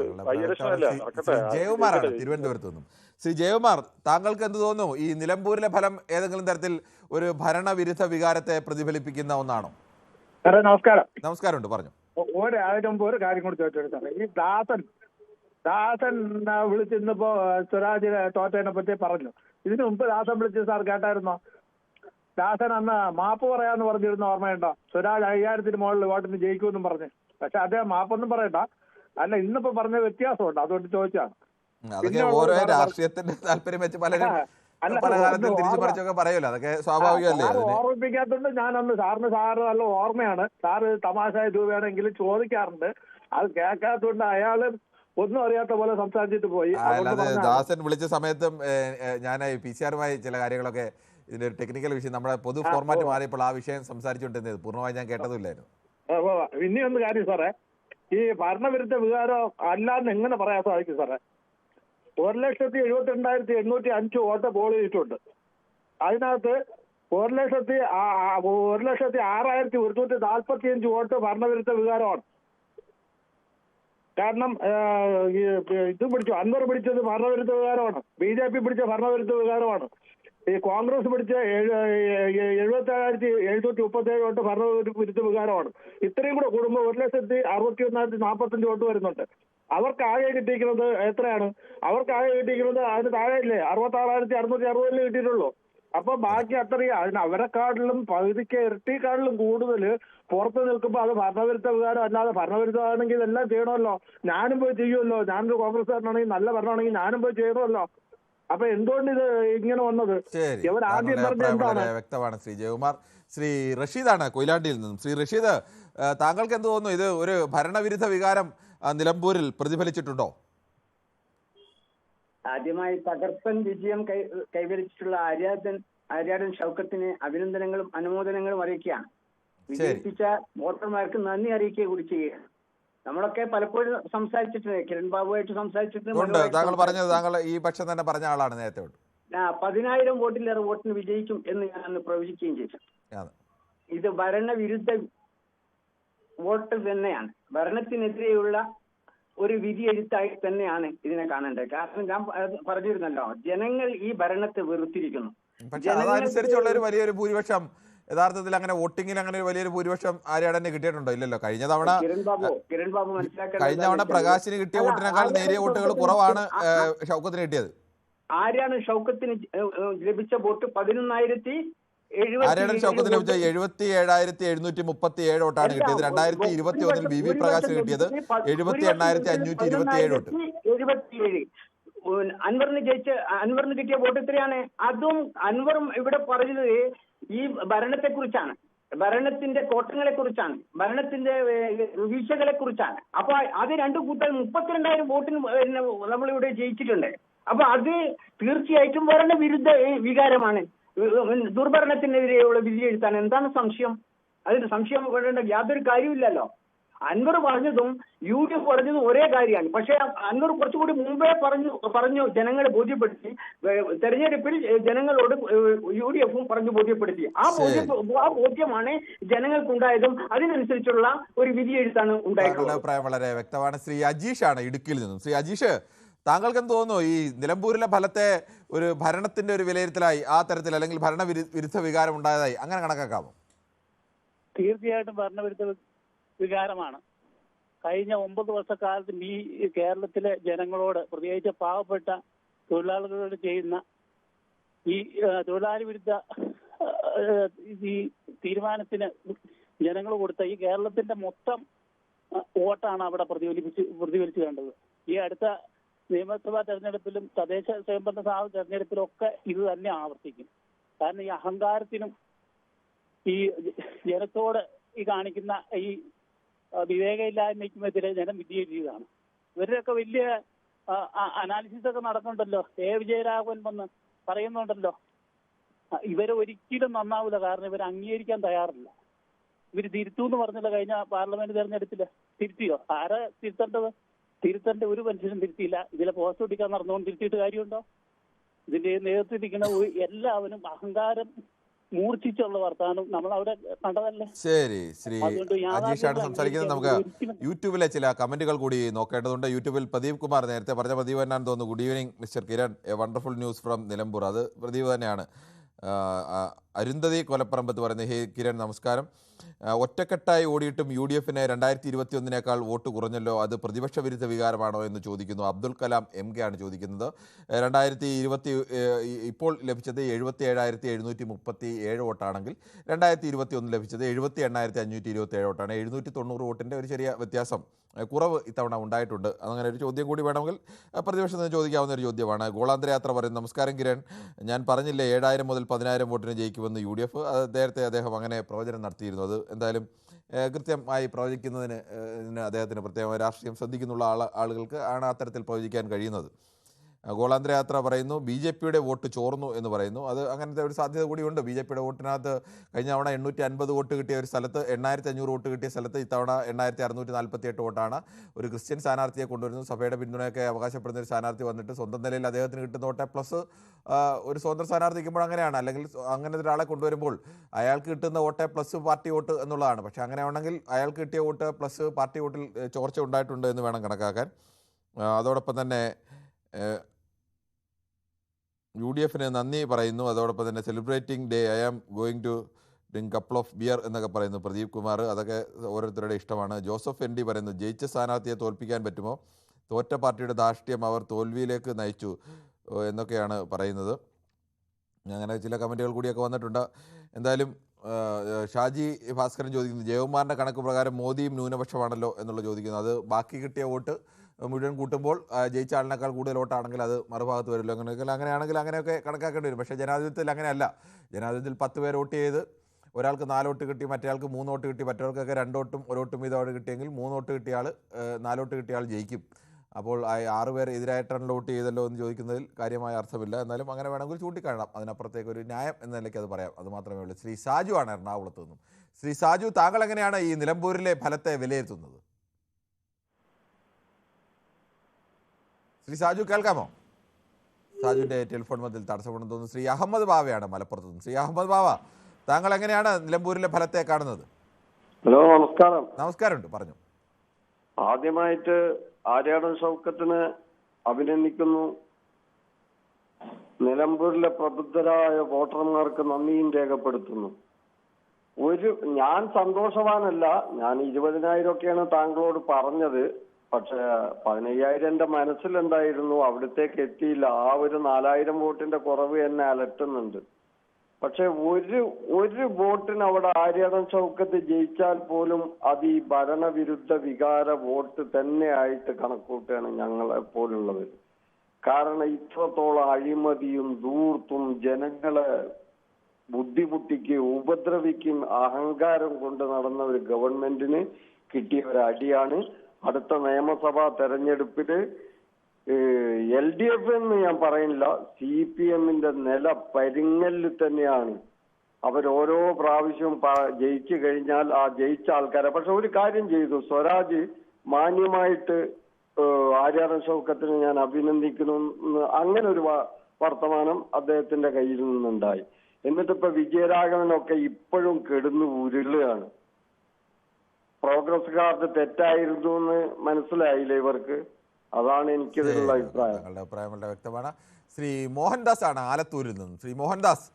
ജയകുമാറാണ് തിരുവനന്തപുരത്ത് നിന്നും. ശ്രീ ജയകുമാർ, താങ്കൾക്ക് എന്ത് തോന്നുന്നു? ഈ നിലമ്പൂരിലെ ഫലം ഏതെങ്കിലും തരത്തിൽ ഒരു ഭരണവിരുദ്ധ വികാരത്തെ പ്രതിഫലിപ്പിക്കുന്ന ഒന്നാണോ? നമസ്കാരം. നമസ്കാരമുണ്ട്, പറഞ്ഞു. ഒരായിരം ഒരു കാര്യം കൂടി ചോദിച്ചെടുത്താണ്. ഈ ദാസൻ വിളിച്ചിരുന്നപ്പോ സ്വരാജിനെ തോറ്റതിനെ പറ്റി പറഞ്ഞു. ഇതിനു മുമ്പ് ദാസൻ വിളിച്ച് സാർ കേട്ടായിരുന്നോ? ദാസൻ അന്ന് മാപ്പ് പറയാന്ന് പറഞ്ഞിരുന്ന ഓർമ്മയുണ്ടോ? സ്വരാജ് 5000-ന് മുകളിൽ വോട്ടിന് ജയിക്കുമെന്നും പറഞ്ഞു. പക്ഷെ അദ്ദേഹം മാപ്പൊന്നും പറയണ്ട. അല്ല, ഇന്നിപ്പോ പറഞ്ഞ വ്യത്യാസമുണ്ട്, അതുകൊണ്ട് ചോദിച്ചാണ്. അതൊക്കെ ഓരോ രാഷ്ട്രീയത്തിന്റെ താല്പര്യം വെച്ച് പലരും അല്ല, പല കാലത്തും ഒന്ന് തിരിച്ചു ഓർമ്മ മറിച്ചൊക്കെ പറയുമല്ലോ, അതൊക്കെ സ്വാഭാവികമല്ലേ സാറ് അതിന്. ഓർമ്മിപ്പിക്കാത്തോണ്ട് ഞാനൊന്ന് സാറ് നല്ല ഓർമ്മയാണ്. സാറ് തമാശ രൂപയാണെങ്കിലും ചോദിക്കാറുണ്ട്. അത് കേൾക്കാത്തോണ്ട് അയാള് ഒന്നും അറിയാത്ത പോലെ സംസാരിച്ചിട്ട് പോയി. അതുകൊണ്ട് അല്ലാതെ പറഞ്ഞതാണ്. ദാസൻ വിളിച്ച സമയത്തും ഞാൻ PCR ചില കാര്യങ്ങളൊക്കെ ഇതിന്റെ ഒരു ടെക്നിക്കൽ വിഷയം നമ്മുടെ പൊതു ഫോർമാറ്റ് മാറിയപ്പോൾ ആ വിഷയം സംസാരിച്ചുകൊണ്ടിരുന്നത് പൂർണ്ണമായി ഞാൻ കേട്ടതില്ലായിരുന്നു. ഇനിയൊന്ന് കാര്യം സാറേ, ഈ ഭരണവിരുദ്ധ വികാരം അല്ലാന്ന് എങ്ങനെ പറയാൻ സാധിക്കും സാറേ? 1,72,805 വോട്ട് പോൾ ചെയ്തിട്ടുണ്ട്. അതിനകത്ത് 1,06,145 വോട്ട് ഭരണവിരുദ്ധ വികാരമാണ്. കാരണം ഇത് പിടിച്ചു, അൻവർ പിടിച്ചത് ഭരണവിരുദ്ധ വികാരമാണ്, BJP പിടിച്ച ഭരണവിരുദ്ധ വികാരമാണ്, ഈ കോൺഗ്രസ് പിടിച്ച 77,737 വോട്ട് ഭരണവിരുദ്ധ വികാരമാണ്. ഇത്രയും കൂടെ കൂടുമ്പോൾ 1,61,045 വോട്ട് വരുന്നുണ്ട്. അവർക്ക് ആകെ കിട്ടിയിരിക്കുന്നത് എത്രയാണ്? അവർക്ക് ആകെ കിട്ടിയിരിക്കുന്നത് അതിന് താഴെയില്ലേ, 66,660 കിട്ടിയിട്ടുള്ളൂ. അപ്പൊ ബാക്കി അത്രയും അതിന് അവരെക്കാട്ടിലും പകുതിക്ക് ഇരട്ടിക്കാട്ടിലും കൂടുതൽ പുറത്ത് നിൽക്കുമ്പോൾ അത് ഭരണവിരുദ്ധ വികാരം അല്ലാതെ ഭരണവിരുദ്ധമാണെങ്കിൽ ഇതെല്ലാം ചെയ്യണമല്ലോ. ഞാനും പോയി ചെയ്യുമല്ലോ. ഞാനൊരു കോൺഗ്രസ്സുകാരനാണെങ്കിൽ, നല്ല ഭരണമാണെങ്കിൽ ഞാനും പോയി ചെയ്യണമല്ലോ. അപ്പൊ എന്തുകൊണ്ട് ഇത് ഇങ്ങനെ വന്നത്? ശരി, ഇവർ ആദ്യം താങ്കളുടെ പറഞ്ഞ അഭിപ്രായം എന്താണ്? വളരെ വ്യക്തമാണ് ശ്രീ ജയകുമാർ. ശ്രീ റഷീദാണ് കൊയിലാണ്ടിയിൽ നിന്നും. ശ്രീ റഷീദ്, താങ്കൾക്ക് എന്ത് തോന്നുന്നു, ഇത് ഒരു ഭരണവിരുദ്ധ വികാരം നിലമ്പൂരിൽ പ്രതിഫലിച്ചിട്ടുണ്ടോ? ആദ്യമായി തകർപ്പൻ വിജയം കൈവരിച്ചിട്ടുള്ള ആര്യാടൻ ഷൗക്കത്തിന് അഭിനന്ദനങ്ങളും അനുമോദനങ്ങളും അറിയിക്കുകയാണ്. വിജയിപ്പിച്ച വോട്ടർമാർക്ക് നന്ദി അറിയിക്കുക കൂടി ചെയ്യുകയാണ്. നമ്മളൊക്കെ പലപ്പോഴും സംസാരിച്ചിട്ടുണ്ട്, കിരൺ ബാബുവായിട്ട് സംസാരിച്ചിട്ടുണ്ട്. താങ്കൾ പറഞ്ഞത് താങ്കൾ ഈ പക്ഷം തന്നെ പറഞ്ഞ ആളാണ് നേരത്തെ. 10,000 വോട്ടിലേറെ വോട്ടിന് വിജയിക്കും എന്ന് ഞാൻ അന്ന് പ്രവചിക്കുകയും ചെയ്തു. ഇത് ഭരണവിരുദ്ധ വോട്ട് തന്നെയാണ്, ഭരണത്തിനെതിരെയുള്ള ഒരു വിധി എഴുത്തായി തന്നെയാണ് ഇതിനെ കാണേണ്ടത്. കാരണം ഞാൻ പറഞ്ഞിരുന്നല്ലോ, ജനങ്ങൾ ഈ ഭരണത്തെ വെറുത്തിരിക്കുന്നു. പക്ഷെ അതനുസരിച്ചുള്ള ഒരു വലിയൊരു ഭൂരിപക്ഷം യഥാർത്ഥത്തിൽ അങ്ങനെ വോട്ടിങ്ങിൽ അങ്ങനെ ഒരു വലിയൊരു ഭൂരിപക്ഷം ആര്യാടന് കിട്ടിയിട്ടുണ്ടോ? ഇല്ലല്ലോ. കഴിഞ്ഞ തവണ പ്രകാശിന് കിട്ടിയ വോട്ടിനേക്കാൾ നേരിയ വോട്ടുകൾ കുറവാണ് ഷൗക്കത്തിന് കിട്ടിയത്. ആര്യാണ് ഷൗക്കത്തിന് ലഭിച്ച വോട്ട് 11,000. ആര്യാടൻ ഷൗക്കത്തിന് ലഭിച്ച 77,737 വോട്ടാണ് കിട്ടിയത്. 2021 BB പ്രകാശിന് കിട്ടിയത് 78,527 വോട്ട്. അൻവറിന് കിട്ടിയ വോട്ട് എത്രയാണ്? അതും അൻവറും ഇവിടെ പറഞ്ഞത് ഈ ഭരണത്തെ കുറിച്ചാണ്, ഭരണത്തിന്റെ കോട്ടങ്ങളെ കുറിച്ചാണ്, ഭരണത്തിന്റെ വീഴ്ചകളെ കുറിച്ചാണ്. അപ്പൊ അത് രണ്ടു കൂട്ടം 32,000 വോട്ടിന് നമ്മളിവിടെ ജയിച്ചിട്ടുണ്ട്. അപ്പൊ അത് തീർച്ചയായിട്ടും ഭരണ വിരുദ്ധ വികാരമാണ്. ദുർഭരണത്തിനെതിരെയുള്ള വിധി എഴുത്താൻ എന്താണ് സംശയം? അതിന് സംശയം വേണ്ട യാതൊരു കാര്യമില്ലല്ലോ. അൻവർ പറഞ്ഞതും UDF പറഞ്ഞതും ഒരേ കാര്യമാണ്. പക്ഷെ അൻവർ കുറച്ചുകൂടി മുമ്പേ പറഞ്ഞു ജനങ്ങളെ ബോധ്യപ്പെടുത്തി. തെരഞ്ഞെടുപ്പിൽ ജനങ്ങളോട് UDFും പറഞ്ഞു ബോധ്യപ്പെടുത്തി. ആ ബോധ്യമാണ് ജനങ്ങൾക്കുണ്ടായതും അതിനനുസരിച്ചുള്ള ഒരു വിധി എഴുത്താണ് ഉണ്ടായിട്ടുള്ളത്. അഭിപ്രായം വളരെ വ്യക്തമാണ്. ശ്രീ അജീഷാണ് ഇടുക്കിയിൽ നിന്നും. ശ്രീ അജീഷ്, താങ്കൾക്ക് എന്ത് തോന്നുന്നു, ഈ നിലമ്പൂരിലെ ഫലത്തെ ഒരു ഭരണത്തിന്റെ ഒരു വിലയിരുത്തലായി ആ തരത്തിൽ, അല്ലെങ്കിൽ ഭരണവിരുദ്ധ വികാരം ഉണ്ടായതായി അങ്ങനെ കണക്കാക്കാമോ? തീർച്ചയായിട്ടും ഭരണവിരുദ്ധ വികാരമാണ്. കഴിഞ്ഞ 9 വർഷക്കാലത്തും ഈ കേരളത്തിലെ ജനങ്ങളോട്, പ്രത്യേകിച്ച് പാവപ്പെട്ട തൊഴിലാളികളോട് ചെയ്യുന്ന ഈ തൊഴിലാളി വിരുദ്ധ ഈ തീരുമാനത്തിന് ജനങ്ങൾ കൊടുത്ത ഈ കേരളത്തിന്റെ മൊത്തം വോട്ടാണ് അവിടെ പ്രതിഫലിച്ചു കണ്ടത്. ഈ അടുത്ത നിയമസഭാ തെരഞ്ഞെടുപ്പിലും തദ്ദേശ സ്വയംഭരണ സ്ഥാപന തെരഞ്ഞെടുപ്പിലും ഒക്കെ ഇത് തന്നെ ആവർത്തിക്കും. കാരണം ഈ അഹങ്കാരത്തിനും ഈ ജനത്തോട് ഈ കാണിക്കുന്ന ഈ വിവേകമില്ലായ്മയ്ക്കുമെതിരെ ജനം വിധിയെഴുതിയതാണ്. ഇവരുടെയൊക്കെ വലിയ അനാലിസിസ് ഒക്കെ നടക്കുന്നുണ്ടല്ലോ. വിജയരാഘവൻ വന്ന് പറയുന്നുണ്ടല്ലോ, ഇവരെ ഒരിക്കലും നന്നാവില്ല. കാരണം ഇവർ അംഗീകരിക്കാൻ തയ്യാറില്ല. ഇവർ തിരുത്തൂന്ന് പറഞ്ഞല്ലോ കഴിഞ്ഞ പാർലമെന്റ് തെരഞ്ഞെടുപ്പില്. തിരുത്തിയോ? ആരാ തിരുത്തേണ്ടത്? തിരുത്തേണ്ട ഒരു മനുഷ്യനും തിരുത്തിയില്ല. ഇതിലെ പോസ്റ്റ് ഒട്ടിക്കാൻ നടന്നുകൊണ്ട് തിരുത്തിയിട്ട് കാര്യമുണ്ടോ? ഇതിന്റെ നേതൃത്വത്തിരിക്കുന്ന എല്ലാവരും അഹങ്കാരം മൂർച്ഛിച്ചുള്ള വർത്താനം നമ്മൾ അവിടെ കണ്ടതല്ലേ. ശരി, ശ്രീ അജീഷാണ് സംസാരിക്കുന്നത്. നമുക്ക് യൂട്യൂബിലെ ചില കമന്റുകൾ കൂടി നോക്കേണ്ടതുണ്ട്. യൂട്യൂബിൽ പ്രദീപ് കുമാർ, നേരത്തെ പറഞ്ഞ പ്രദീപ് തന്നെയാണെന്ന് തോന്നുന്നു. Good evening mister Kiran, a wonderful news from Nilambur. അത് പ്രദീപ് തന്നെയാണ്. അരുന്ധതി കൊലപ്പറമ്പത്ത് പറയുന്നത്, ഹേ കിരൺ നമസ്കാരം. ഒറ്റക്കെട്ടായി ഓടിയിട്ടും UDF 2021 വോട്ട് കുറഞ്ഞല്ലോ, അത് പ്രതിപക്ഷ വിരുദ്ധ വികാരമാണോ എന്ന് ചോദിക്കുന്നു. അബ്ദുൽ കലാം MK ആണ് ചോദിക്കുന്നത്. 2020 ഇപ്പോൾ ലഭിച്ചത് 77,737 വോട്ടാണെങ്കിൽ 2021 ലഭിച്ചത് 78,527 വോട്ടാണ്. 790 വോട്ടിൻ്റെ ഒരു ചെറിയ വ്യത്യാസം, കുറവ് ഇത്തവണ ഉണ്ടായിട്ടുണ്ട്. അങ്ങനെ ഒരു ചോദ്യം കൂടി വേണമെങ്കിൽ പ്രതിപക്ഷത്തിന് ചോദിക്കാവുന്ന ഒരു ചോദ്യമാണ്. ഗോളാന്തര യാത്ര പറയുന്നു, നമസ്കാരം കിരൺ, ഞാൻ പറഞ്ഞില്ലേ 7,000 മുതൽ 10,000 വോട്ടിന് ജയിക്കുമെന്ന് UDF. നേരത്തെ അദ്ദേഹം അങ്ങനെ പ്രവചനം നടത്തിയിരുന്നു. അത് എന്തായാലും കൃത്യമായി പ്രവചിക്കുന്നതിന് അദ്ദേഹത്തിന് പ്രത്യേകമായ രാഷ്ട്രീയം ശ്രദ്ധിക്കുന്നുള്ള ആളുകൾക്ക് ആണ് അത്തരത്തിൽ പ്രവചിക്കാൻ കഴിയുന്നത്. ഗോളാന്തര യാത്ര പറയുന്നു, BJPയുടെ വോട്ട് ചോർന്നു എന്ന് പറയുന്നു. അത് അങ്ങനത്തെ ഒരു സാധ്യത കൂടിയുണ്ട്. BJPയുടെ വോട്ടിനകത്ത് കഴിഞ്ഞ തവണ 850 വോട്ട് കിട്ടിയ ഒരു സ്ഥലത്ത് 8,500 വോട്ട് കിട്ടിയ സ്ഥലത്ത് ഇത്തവണ 8,648 വോട്ടാണ്. ഒരു ക്രിസ്ത്യൻ സ്ഥാനാർത്ഥിയെ കൊണ്ടുവരുന്നു, സഭയുടെ പിന്തുണയൊക്കെ അവകാശപ്പെടുന്ന ഒരു സ്ഥാനാർത്ഥി വന്നിട്ട് സ്വന്തം നിലയിൽ അദ്ദേഹത്തിന് കിട്ടുന്ന വോട്ടെ പ്ലസ് ഒരു സ്വതന്ത്ര സ്ഥാനാർത്ഥിക്കുമ്പോൾ അങ്ങനെയാണ്. അല്ലെങ്കിൽ അങ്ങനെ ഒരാളെ കൊണ്ടുവരുമ്പോൾ അയാൾക്ക് കിട്ടുന്ന വോട്ടെ പ്ലസ് പാർട്ടി വോട്ട് എന്നുള്ളതാണ്. പക്ഷേ അങ്ങനെ ആണെങ്കിൽ അയാൾക്ക് കിട്ടിയ വോട്ട് പ്ലസ് പാർട്ടി വോട്ടിൽ ചോർച്ച ഉണ്ടായിട്ടുണ്ട് എന്ന് വേണം കണക്കാക്കാൻ. അതോടൊപ്പം തന്നെ UDF നന്ദി പറയുന്നു. അതോടൊപ്പം തന്നെ celebrating day, I am going to drink couple of beer എന്നൊക്കെ പറയുന്നു പ്രദീപ് കുമാർ. അതൊക്കെ ഓരോരുത്തരുടെ ഇഷ്ടമാണ്. ജോസഫ് ND പറയുന്നു, ജയിച്ച സ്ഥാനാർത്ഥിയെ തോൽപ്പിക്കാൻ പറ്റുമോ, തോറ്റ പാർട്ടിയുടെ ധാർഷ്ട്യം അവർ തോൽവിയിലേക്ക് നയിച്ചു എന്നൊക്കെയാണ് പറയുന്നത്. അങ്ങനെ ചില കമൻറ്റുകൾ കൂടിയൊക്കെ വന്നിട്ടുണ്ട്. എന്തായാലും ഷാജി ഭാസ്കരൻ ചോദിക്കുന്നു, ജയകുമാറിൻ്റെ കണക്ക് പ്രകാരം മോദിയും ന്യൂനപക്ഷമാണല്ലോ എന്നുള്ള ചോദിക്കുന്നു. അത് ബാക്കി കിട്ടിയ വോട്ട് മുഴുവൻ കൂട്ടുമ്പോൾ ജയിച്ച ആളിനേക്കാൾ കൂടുതൽ വോട്ടാണെങ്കിൽ അത് മറുഭാഗത്ത് വരുമല്ലോ. അങ്ങനെയാണെങ്കിൽ അങ്ങനെയൊക്കെ കണക്കാക്കേണ്ടി വരും. പക്ഷേ ജനാധിപത്യത്തിൽ അങ്ങനെയല്ല. ജനാധിപത്യത്തിൽ 10 പേർ വോട്ട് ചെയ്ത് ഒരാൾക്ക് 4 വോട്ട് കിട്ടി, മറ്റേയാൾക്ക് 3 വോട്ട് കിട്ടി, മറ്റവർക്കൊക്കെ 2 വോട്ടും 1 വോട്ടും വീതമാണ് കിട്ടിയെങ്കിൽ 3 വോട്ട് കിട്ടിയ ആൾ 4 വോട്ട് കിട്ടിയ ആൾ ജയിക്കും. അപ്പോൾ 6 പേർ എതിരായിട്ടാണ് വോട്ട് ചെയ്തല്ലോ എന്ന് ചോദിക്കുന്നതിൽ കാര്യമായ അർത്ഥമില്ല. എന്നാലും അങ്ങനെ വേണമെങ്കിൽ ചൂണ്ടിക്കാണാം. അതിനപ്പുറത്തേക്ക് ഒരു ന്യായം എന്ന നിലയ്ക്ക് അത് പറയാം. അത് മാത്രമേ ഉള്ളൂ. ശ്രീ സാജു ആണ് എറണാകുളത്ത് നിന്നും. ശ്രീ സാജു, താങ്കൾ എങ്ങനെയാണ് ഈ നിലമ്പൂരിലെ ഫലത്തെ വിലയിരുത്തുന്നത്? ശ്രീ സാജു കേൾക്കാമോ? സാജുവിൻ്റെ ടെലിഫോൺ മധ്യത്തിൽ തടസ്സപ്പെടുന്നു തോന്നുന്നു. ശ്രീ അഹമ്മദ് ബാവയാണ് മലപ്പുറത്ത് നിന്ന്. ശ്രീ അഹമ്മദ് ബാവ, താങ്കൾ എങ്ങനെയാണ് നിലമ്പൂരിലെ ഫലത്തെ കാണുന്നത്? ഹലോ, നമസ്കാരം. നമസ്കാരമുണ്ട്, പറഞ്ഞു. ആദ്യമായിട്ട് ആര്യാടൻ ഷൗക്കത്തിനെ അഭിനന്ദിക്കുന്നു. നിലമ്പൂരിലെ പ്രബുദ്ധരായ വോട്ടർമാർക്ക് നന്ദിയും രേഖപ്പെടുത്തുന്നു. ഞാൻ സന്തോഷവാനല്ല. ഞാൻ 20,000 ഒക്കെയാണ് താങ്കളോട് പറഞ്ഞത്. പക്ഷെ 15,000 എന്റെ മനസ്സിലുണ്ടായിരുന്നു. അവിടത്തേക്ക് എത്തിയില്ല. ആ ഒരു 4,000 വോട്ടിന്റെ കുറവ് എന്നെ അലട്ടുന്നുണ്ട്. പക്ഷെ ഒരു വോട്ടിന് അവിടെ ആര്യാടൻ ഷൗക്കത്ത് ജയിച്ചാൽ പോലും അത് ഈ ഭരണവിരുദ്ധ വികാര വോട്ട് തന്നെയായിട്ട് കണക്കൂട്ടുകയാണ് ഞങ്ങളെ പോലുള്ളവർ. കാരണം ഇത്രത്തോളം അഴിമതിയും ധൂർത്തും ജനങ്ങളെ ബുദ്ധിമുട്ടിക്കുകയും ഉപദ്രവിക്കുകയും അഹങ്കാരം കൊണ്ട് നടന്ന ഒരു ഗവൺമെന്റിന് കിട്ടിയ ഒരു അടിയാണ്. അടുത്ത നിയമസഭാ തെരഞ്ഞെടുപ്പില് LDF എന്ന് ഞാൻ പറയുന്നില്ല, CPMന്റെ നില പരിങ്ങലിൽ തന്നെയാണ്. അവരോരോ പ്രാവശ്യവും ജയിച്ചു കഴിഞ്ഞാൽ ആ ജയിച്ച ആൾക്കാരെ, പക്ഷെ ഒരു കാര്യം ചെയ്തു, സ്വരാജ് മാന്യമായിട്ട് ആര്യാടൻ ഷൗക്കത്തിനെ ഞാൻ അഭിനന്ദിക്കുന്നു. അങ്ങനെ ഒരു വർത്തമാനം അദ്ദേഹത്തിന്റെ കയ്യിൽ നിന്നുണ്ടായി. എന്നിട്ടിപ്പോ വിജയരാഘവനൊക്കെ ഇപ്പോഴും കെടുന്നു ഉരുളുകയാണ്. പ്രോഗ്രസ് കാർഡ് തെറ്റായിരുന്നു എന്ന് മനസ്സിലായില്ല ഇവർക്ക്. അതാണ് എനിക്കിതിലുള്ള അഭിപ്രായം. താങ്കളുടെ അഭിപ്രായം വളരെ വ്യക്തമാണ്. ശ്രീ മോഹൻദാസ് ആണ് ആലത്തൂരിൽ നിന്നും. ശ്രീ മോഹൻദാസ്,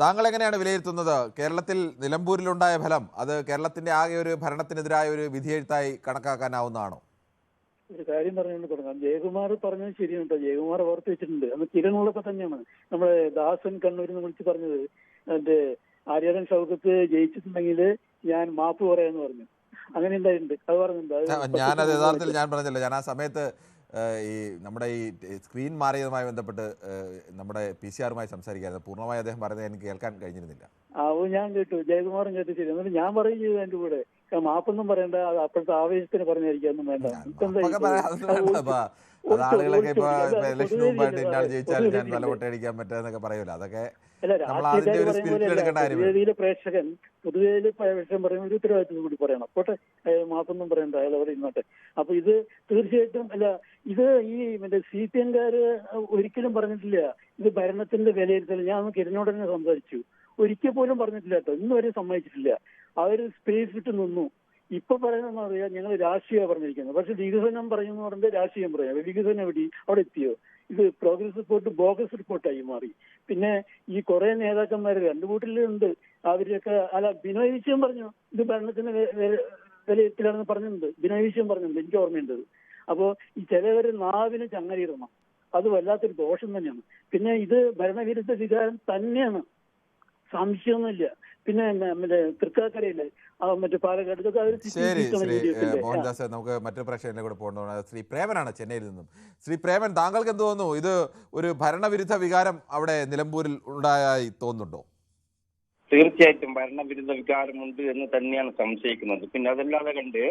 താങ്കൾ എങ്ങനെയാണ് വിലയിരുത്തുന്നത്? കേരളത്തിൽ നിലമ്പൂരിലുണ്ടായ ഫലം അത് കേരളത്തിന്റെ ആകെ ഒരു ഭരണത്തിനെതിരായ ഒരു വിധിയെഴുത്തായി കണക്കാക്കാനാവുന്നതാണോ? ഒരു കാര്യം പറഞ്ഞുകൊണ്ട് തുടങ്ങാം. ജയകുമാർ പറഞ്ഞത് ശരിയുണ്ടോ? ജയകുമാർ ഓർത്ത് വെച്ചിട്ടുണ്ട്. അന്ന് കിരണുള്ളപ്പോ തന്നെയാണ് നമ്മുടെ ദാസൻ കണ്ണൂരിൽ നിന്ന് വിളിച്ച് പറഞ്ഞത്, എന്റെ ആര്യാടൻ ഷൗക്കത്ത് ജയിച്ചിട്ടുണ്ടെങ്കിൽ ഞാൻ മാപ്പ് പറയാന്ന് പറഞ്ഞു. അങ്ങനെ ഉണ്ടായിട്ടുണ്ട്. അത് പറഞ്ഞിട്ടുണ്ട്. ഞാനത് യഥാർത്ഥത്തിൽ ഞാൻ പറഞ്ഞല്ലോ, ഞാൻ ആ സമയത്ത് ഈ നമ്മുടെ ഈ സ്ക്രീൻ മാറിയതുമായി ബന്ധപ്പെട്ട് നമ്മുടെ PCR സംസാരിക്കായിരുന്നു. പൂർണ്ണമായി അദ്ദേഹം പറയുന്നത് എനിക്ക് കേൾക്കാൻ കഴിഞ്ഞിരുന്നില്ല. ഞാൻ കേട്ടു, ജയകുമാറും കേട്ടു. ശരി. എന്നിട്ട് ഞാൻ പറയും ചെയ്തു എന്റെ കൂടെ, മാപ്പൊന്നും പറയണ്ട, അത് അപ്പോഴത്തെ ആവേശത്തിന് പറഞ്ഞായിരിക്കാന്നും വേണ്ട. ആളുകളൊക്കെ ഇപ്പൊ ഇലക്ഷന് മുമ്പായിട്ട് ഇന്നാൾ ജയിച്ചാൽ ഞാൻ നല്ല വോട്ടടിക്കാൻ പറ്റുമെന്നൊക്കെ പറയുമല്ലോ. അതൊക്കെ പൊതുവേദിയിലെ പ്രേക്ഷകൻ പറയുന്ന ഒരു ഉത്തരവാദിത്വം കൂടി പറയണം. പോട്ടെ, മാപ്പൊന്നും പറയണ്ട, അയാൾ അവിടെ ഇന്നോട്ടെ. അപ്പൊ ഇത് തീർച്ചയായിട്ടും അല്ല, ഇത് ഈ CPM-കാര് ഒരിക്കലും പറഞ്ഞിട്ടില്ല ഇത് ഭരണത്തിന്റെ വിലയിരുത്തൽ. ഞാൻ കിരണോട് തന്നെ സംസാരിച്ചു, ഒരിക്കൽ പോലും പറഞ്ഞിട്ടില്ല കേട്ടോ, ഇന്നുവരെ സമ്മതിച്ചിട്ടില്ല. അവര് സ്പേസ് വിട്ട് നിന്നു. ഇപ്പൊ പറയുന്നതെന്ന് പറയാ, ഞങ്ങൾ രാഷ്ട്രീയമാണ് പറഞ്ഞിരിക്കുന്നത്. പക്ഷെ വികസനം പറയുന്ന പറഞ്ഞാൽ രാഷ്ട്രീയം പറയാം. വികസനം എവിടെ അവിടെ എത്തിയോ? ഇത് പ്രോഗ്രസ് റിപ്പോർട്ട് ബോഗസ് റിപ്പോർട്ടായി മാറി. പിന്നെ ഈ കുറെ നേതാക്കന്മാർ രണ്ടു കൂട്ടിലുണ്ട്. അവരൊക്കെ ബിനോയ് വിശ്വം പറഞ്ഞു ഇത് ഭരണത്തിന് വിലയിരുത്തലാണെന്ന് പറഞ്ഞിട്ടുണ്ട്. ബിനോയ് വിശ്വം പറഞ്ഞിട്ടുണ്ട്, എനിക്ക് ഓർമ്മയുണ്ട്. അപ്പോ ഈ ചിലവര് നാവിന് ചങ്ങലയിടണം, അത് വല്ലാത്തൊരു ദോഷം തന്നെയാണ്. പിന്നെ ഇത് ഭരണവിരുദ്ധ വികാരം തന്നെയാണ്, സംശയമൊന്നുമില്ല. പിന്നെ മറ്റേ തൃക്കാക്കരയിലെ മറ്റേ പാലക്കാട് ഇതൊക്കെ അവർ ശരി ശ്രീ മോഹൻദാസ്, നമുക്ക് മറ്റൊരു പ്രശ്നത്തിലേക്ക് കൂടെ പോകേണ്ടതാണ്. ശ്രീ പ്രേമനാണ് ചെന്നൈയിൽ നിന്നും. ശ്രീ പ്രേമൻ, താങ്കൾക്ക് എന്ത് തോന്നുന്നു? ഇത് ഒരു ഭരണവിരുദ്ധ വികാരം അവിടെ നിലമ്പൂരിൽ ഉണ്ടായി തോന്നുന്നുണ്ടോ? തീർച്ചയായിട്ടും ഭരണവിരുദ്ധ വികാരമുണ്ട് എന്ന് തന്നെയാണ് സംശയിക്കുന്നത്. പിന്നെ അതല്ലാതെ കണ്ട്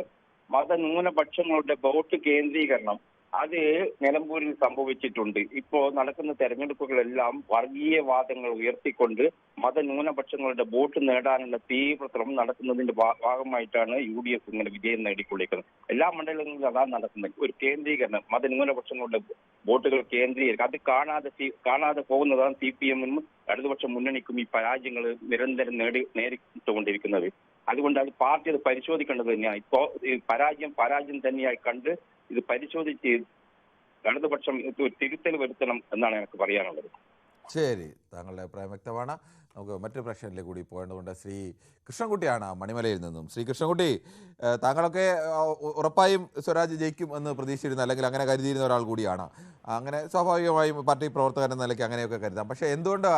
മതന്യൂനപക്ഷങ്ങളുടെ വോട്ട് കേന്ദ്രീകരണം അത് നിലമ്പൂരിൽ സംഭവിച്ചിട്ടുണ്ട്. ഇപ്പോ നടക്കുന്ന തെരഞ്ഞെടുപ്പുകളെല്ലാം വർഗീയവാദങ്ങൾ ഉയർത്തിക്കൊണ്ട് മതന്യൂനപക്ഷങ്ങളുടെ വോട്ട് നേടാനുള്ള തീവ്ര ശ്രമം നടക്കുന്നതിന്റെ ഭാഗമായിട്ടാണ് UDF ഇങ്ങനെ വിജയം നേടിക്കൊള്ളിക്കുന്നത്. എല്ലാ മണ്ഡലങ്ങളിലും അതാണ് നടക്കുന്നത്. ഒരു കേന്ദ്രീകരണം, മതന്യൂനപക്ഷങ്ങളുടെ വോട്ടുകൾ കേന്ദ്രീകരിക്കുക, അത് കാണാതെ പോകുന്നതാണ് CPM-നും ഇടതുപക്ഷ മുന്നണിക്കും ഈ പരാജയങ്ങൾ നിരന്തരം നേരിട്ടുകൊണ്ടിരിക്കുന്നത്. അതുകൊണ്ട് അത് പാർട്ടി അത് പരിശോധിക്കേണ്ടത് തന്നെയാണ്. ഇപ്പോ പരാജയം തന്നെയായി കണ്ട് ഇത് പരിശോധിച്ച് ഇടതുപക്ഷം തിരുത്തൽ വരുത്തണം എന്നാണ് എനിക്ക് പറയാനുള്ളത്. ശരി, താങ്കളുടെ അഭിപ്രായം വ്യക്തമാണ്. നമുക്ക് മറ്റൊരു പ്രശ്നത്തിലേക്ക് കൂടി പോകേണ്ടതുണ്ട്. ശ്രീ കൃഷ്ണൻകുട്ടിയാണ് മണിമലയിൽ നിന്നും. ശ്രീ കൃഷ്ണൻകുട്ടി, താങ്കളൊക്കെ ഉറപ്പായും സ്വരാജ് ജയിക്കും എന്ന് പ്രതീക്ഷിച്ചിരുന്ന, അല്ലെങ്കിൽ അങ്ങനെ കരുതിയിരുന്ന ഒരാൾ കൂടിയാണ്. അങ്ങനെ സ്വാഭാവികമായും പാർട്ടി പ്രവർത്തകൻ എന്ന നിലയ്ക്ക് അങ്ങനെയൊക്കെ കരുതാം. പക്ഷേ എന്തുകൊണ്ട്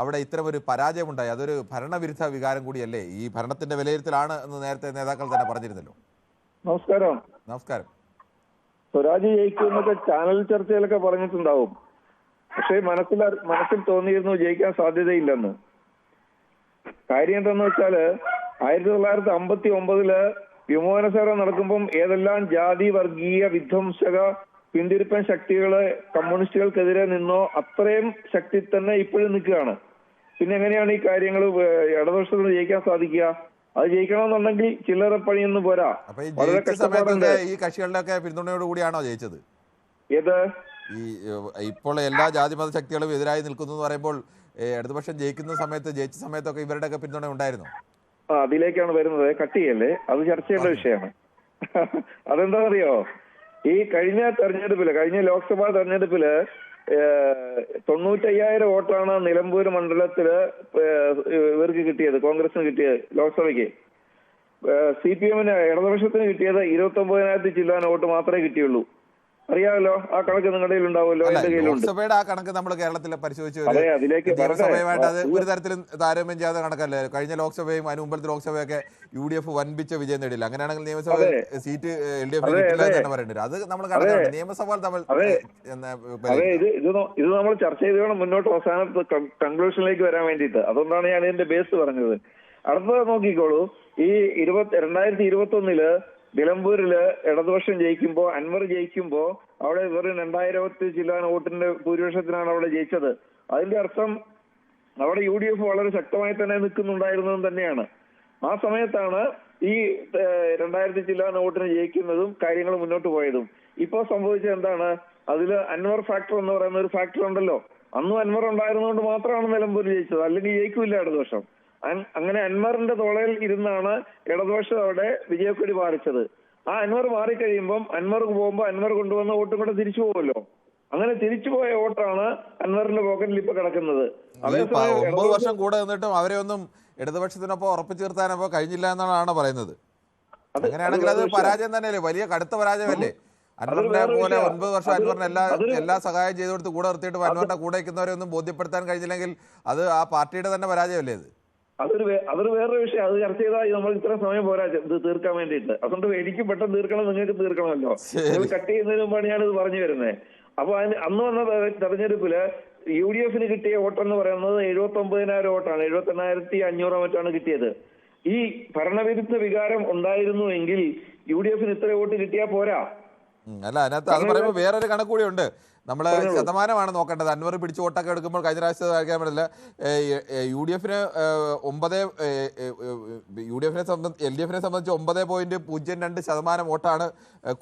അവിടെ ഇത്തരം ഒരു പരാജയമുണ്ടായി? അതൊരു ഭരണവിരുദ്ധ വികാരം കൂടിയല്ലേ? ഈ ഭരണത്തിന്റെ വിലയിരുത്തലാണ് എന്ന് നേരത്തെ നേതാക്കൾ തന്നെ പറഞ്ഞിരുന്നല്ലോ. നമസ്കാരം. നമസ്കാരം. സ്വരാജ് ജയിക്കുമെന്നൊക്കെ ചാനൽ ചർച്ചയിലൊക്കെ പറഞ്ഞിട്ടുണ്ടാവും. പക്ഷേ മനസ്സിൽ തോന്നിയിരുന്നു ജയിക്കാൻ സാധ്യതയില്ലെന്ന്. കാര്യം എന്താന്ന് വെച്ചാല് 1959 വിമോചന നടക്കുമ്പം ഏതെല്ലാം ജാതി വർഗീയ വിധ്വംസക പിന്തിരിപ്പൻ ശക്തികള് കമ്മ്യൂണിസ്റ്റുകൾക്കെതിരെ നിന്നോ അത്രയും ശക്തി തന്നെ ഇപ്പോഴും നിൽക്കുകയാണ്. പിന്നെ എങ്ങനെയാണ് ഈ കാര്യങ്ങൾ ഇടതുപക്ഷത്തിന് ജയിക്കാൻ സാധിക്കുക? അത് ജയിക്കണമെന്നുണ്ടെങ്കിൽ ചില്ലറ പണിയൊന്നും പോരാ. വളരെ കഷ്ടപ്പാടുണ്ട്. ഈ കക്ഷികളുടെ പിന്തുണയോട് കൂടിയാണോ ജയിച്ചത്? ഏത് ഇപ്പോൾ എല്ലാ ജാതിമത ശക്തികളും എതിരായി നിൽക്കുന്നു എന്ന് പറയുമ്പോൾ ഇടതുപക്ഷം ജയിച്ച സമയത്തൊക്കെ ഇവരുടെയൊക്കെ പിന്തുണ ഉണ്ടായിരുന്നു. അതിലേക്കാണ് വരുന്നത്. കട്ടിയല്ലേ, അത് ചർച്ച ചെയ്യേണ്ട വിഷയമാണ്. അതെന്താണെന്നറിയോ, ഈ കഴിഞ്ഞ ലോക്സഭാ തെരഞ്ഞെടുപ്പില് 95,000 വോട്ടാണ് നിലമ്പൂർ മണ്ഡലത്തില് ഇവർക്ക് കിട്ടിയത്, കോൺഗ്രസിന് കിട്ടിയത് ലോക്സഭയ്ക്ക്. CPM-ന് ഇടതുപക്ഷത്തിന് കിട്ടിയത് 29,000 ചില്ലാന വോട്ട് മാത്രമേ കിട്ടിയുള്ളൂ. അറിയാമല്ലോ, ആ കണക്ക് നിങ്ങളുടെ കയ്യിൽ ഉണ്ടാവുമല്ലോ, എന്റെ കയ്യിലുണ്ട്. ലോക്സഭയുടെ ആ കണക്ക് നമ്മൾ കേരളത്തിൽ പരിശോധിച്ചു. അതിലേക്ക് നിയമസഭയുമായിട്ട് അത് ഒരു തരത്തിലും താരതമ്യം ചെയ്യാതെ കണക്കല്ലേ? കഴിഞ്ഞ ലോക്സഭയും അതിന് മുമ്പത്തെ ലോക്സഭയൊക്കെ UDF വൻപിച്ച വിജയം നേടില്ല. അങ്ങനെയാണെങ്കിൽ നിയമസഭ സീറ്റ് LDF തന്നെ പറയേണ്ടി. അത് നമ്മൾ കണക്കാണ്. നിയമസഭ ഇത് നമ്മൾ ചർച്ച ചെയ്ത് വേണം മുന്നോട്ട് അവസാനത്തെ കൺക്ലൂഷനിലേക്ക് വരാൻ വേണ്ടിയിട്ട്. അതുകൊണ്ടാണ് ഞാൻ ഇതിന്റെ ബേസ് പറഞ്ഞത്. അടുത്തത് നോക്കിക്കോളൂ. ഈ 2021 നിലമ്പൂരില് ഇടതുപക്ഷം ജയിക്കുമ്പോ, അൻവർ ജയിക്കുമ്പോ അവിടെ വെറും 2000 ചില്ലാന വോട്ടിന്റെ ഭൂരിപക്ഷത്തിനാണ് അവിടെ ജയിച്ചത്. അതിന്റെ അർത്ഥം അവിടെ UDF വളരെ ശക്തമായി തന്നെ നിൽക്കുന്നുണ്ടായിരുന്നതും തന്നെയാണ്. ആ സമയത്താണ് ഈ 2000 ചില്ലാന വോട്ടിന് ജയിക്കുന്നതും കാര്യങ്ങൾ മുന്നോട്ട് പോയതും. ഇപ്പൊ സംഭവിച്ചത് എന്താണ്? അതില് അൻവർ ഫാക്ടർ എന്ന് പറയുന്ന ഒരു ഫാക്ടർ ഉണ്ടല്ലോ. അന്നും അൻവർ ഉണ്ടായിരുന്നുകൊണ്ട് മാത്രമാണ് നിലമ്പൂർ ജയിച്ചത്, അല്ലെങ്കിൽ ജയിക്കില്ല ഇടതുപക്ഷം. അങ്ങനെ അൻവറിന്റെ തോളയിൽ ഇരുന്നാണ് ഇടതുപക്ഷം അവിടെ വിജയക്കൊടി പാറിച്ചത്. ആ അൻവർ മാറിക്കഴിയുമ്പം അൻവർക്ക് പോകുമ്പോ അൻവർ കൊണ്ടുവന്ന വോട്ടും കൂടെ തിരിച്ചു പോകുമല്ലോ. അങ്ങനെ തിരിച്ചുപോയ വോട്ടാണ് അൻവറിന്റെ പോക്കറ്റിൽ ഇപ്പൊ കിടക്കുന്നത്. 9 വർഷം കൂടെ നിന്നിട്ടും അവരെ ഒന്നും ഇടതുപക്ഷത്തിനൊപ്പം ഉറപ്പിച്ചു നിർത്താനപ്പോ കഴിഞ്ഞില്ല എന്നാണ് പറയുന്നത്. അങ്ങനെയാണെങ്കിൽ അത് പരാജയം തന്നെയല്ലേ? വലിയ കടുത്ത പരാജയമല്ലേ? അൻവറിനെ പോലെ 9 വർഷം അൻവറിന് എല്ലാ സഹായം ചെയ്തു കൊടുത്ത് കൂടെ നിർത്തിയിട്ട് അൻവറിന്റെ കൂടെ നിൽക്കുന്നവരെ ഒന്നും ബോധ്യപ്പെടുത്താൻ കഴിഞ്ഞില്ലെങ്കിൽ അത് ആ പാർട്ടിയുടെ തന്നെ പരാജയമല്ലേ? അതൊരു വേറൊരു വിഷയം. അത് ചർച്ച ചെയ്താൽ നമ്മൾ ഇത്ര സമയം പോരാ ഇത് തീർക്കാൻ വേണ്ടിയിട്ട്. അതുകൊണ്ട് എനിക്ക് പെട്ടെന്ന് തീർക്കണം, നിങ്ങൾക്ക് തീർക്കണമല്ലോ. നിങ്ങൾ കട്ട് ചെയ്യുന്നതിന് മുമ്പാണ് ഞാനിത് പറഞ്ഞു വരുന്നത്. അപ്പൊ അന്ന് വന്ന തെരഞ്ഞെടുപ്പില് UDF-ന് കിട്ടിയ വോട്ടെന്ന് പറയുന്നത് 79,000 വോട്ടാണ്. 78,500 മറ്റാണ് കിട്ടിയത്. ഈ ഭരണവിരുദ്ധ വികാരം ഉണ്ടായിരുന്നുവെങ്കിൽ UDF-ന് ഇത്ര വോട്ട് കിട്ടിയാൽ പോരാ. അല്ല, അതിനകത്ത് അത് പറയുമ്പോൾ വേറൊരു കണക്ക് കൂടി ഉണ്ട്. നമ്മൾ ശതമാനമാണ് നോക്കേണ്ടത്. അൻവർ പിടിച്ച് വോട്ടൊക്കെ എടുക്കുമ്പോൾ കഴിഞ്ഞ പ്രാവശ്യത്തെ കഴിക്കാൻ പറ്റില്ല. UDF-ന് 9, LDF-നെ സംബന്ധിച്ച് 9.02% വോട്ടാണ്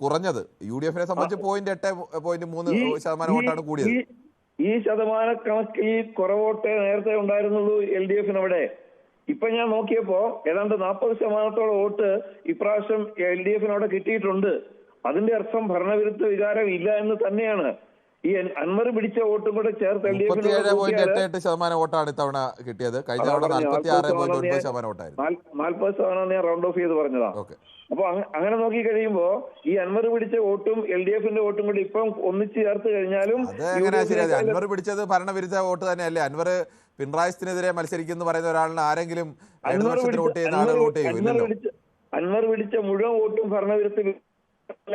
കുറഞ്ഞത്. UDF-നെ സംബന്ധിച്ച് 8.3% വോട്ടാണ് കൂടിയത്. ഈ ശതമാന കണക്ക്, ഈ കുറവോട്ടേ നേരത്തെ ഉണ്ടായിരുന്നുള്ളൂ LDF-ന് അവിടെ. ഇപ്പൊ ഞാൻ നോക്കിയപ്പോ ഏതാണ്ട് 40% വോട്ട് ഇപ്രാവശ്യം LDF-ന് അവിടെ കിട്ടിയിട്ടുണ്ട്. അതിന്റെ അർത്ഥം ഭരണവിരുദ്ധ വികാരം ഇല്ല എന്ന് തന്നെയാണ്. ഈ അൻവർ പിടിച്ച വോട്ടും കൂടെ ചേർത്ത് LDF 37.88% വോട്ടാണ് ഇത്തവണ കിട്ടിയത്. കഴിഞ്ഞ തവണ 46.9% വോട്ടായിരുന്നു. 40% ഞാൻ റൗണ്ട് ഓഫ് ചെയ്ത് പറഞ്ഞതാ. അപ്പൊ അങ്ങനെ നോക്കി കഴിയുമ്പോ ഈ അൻവർ പിടിച്ച വോട്ടും LDF-ന്റെ വോട്ടും കൂടി ഇപ്പം ഒന്നിച്ച് ചേർത്ത് കഴിഞ്ഞാലും അൻവർ പിടിച്ചത് ഭരണവിരുദ്ധ വോട്ട് തന്നെയല്ലേ? അൻവർ പിണറായിനെതിരെ മത്സരിക്കുന്നു പറയുന്ന ഒരാളിന് ആരെങ്കിലും വോട്ട് ചെയ്യുന്ന ആളുകൾ വോട്ട് ചെയ്യില്ലല്ലോ. അൻവർ പിടിച്ച മുഴുവൻ വോട്ടും ഭരണവിരുദ്ധ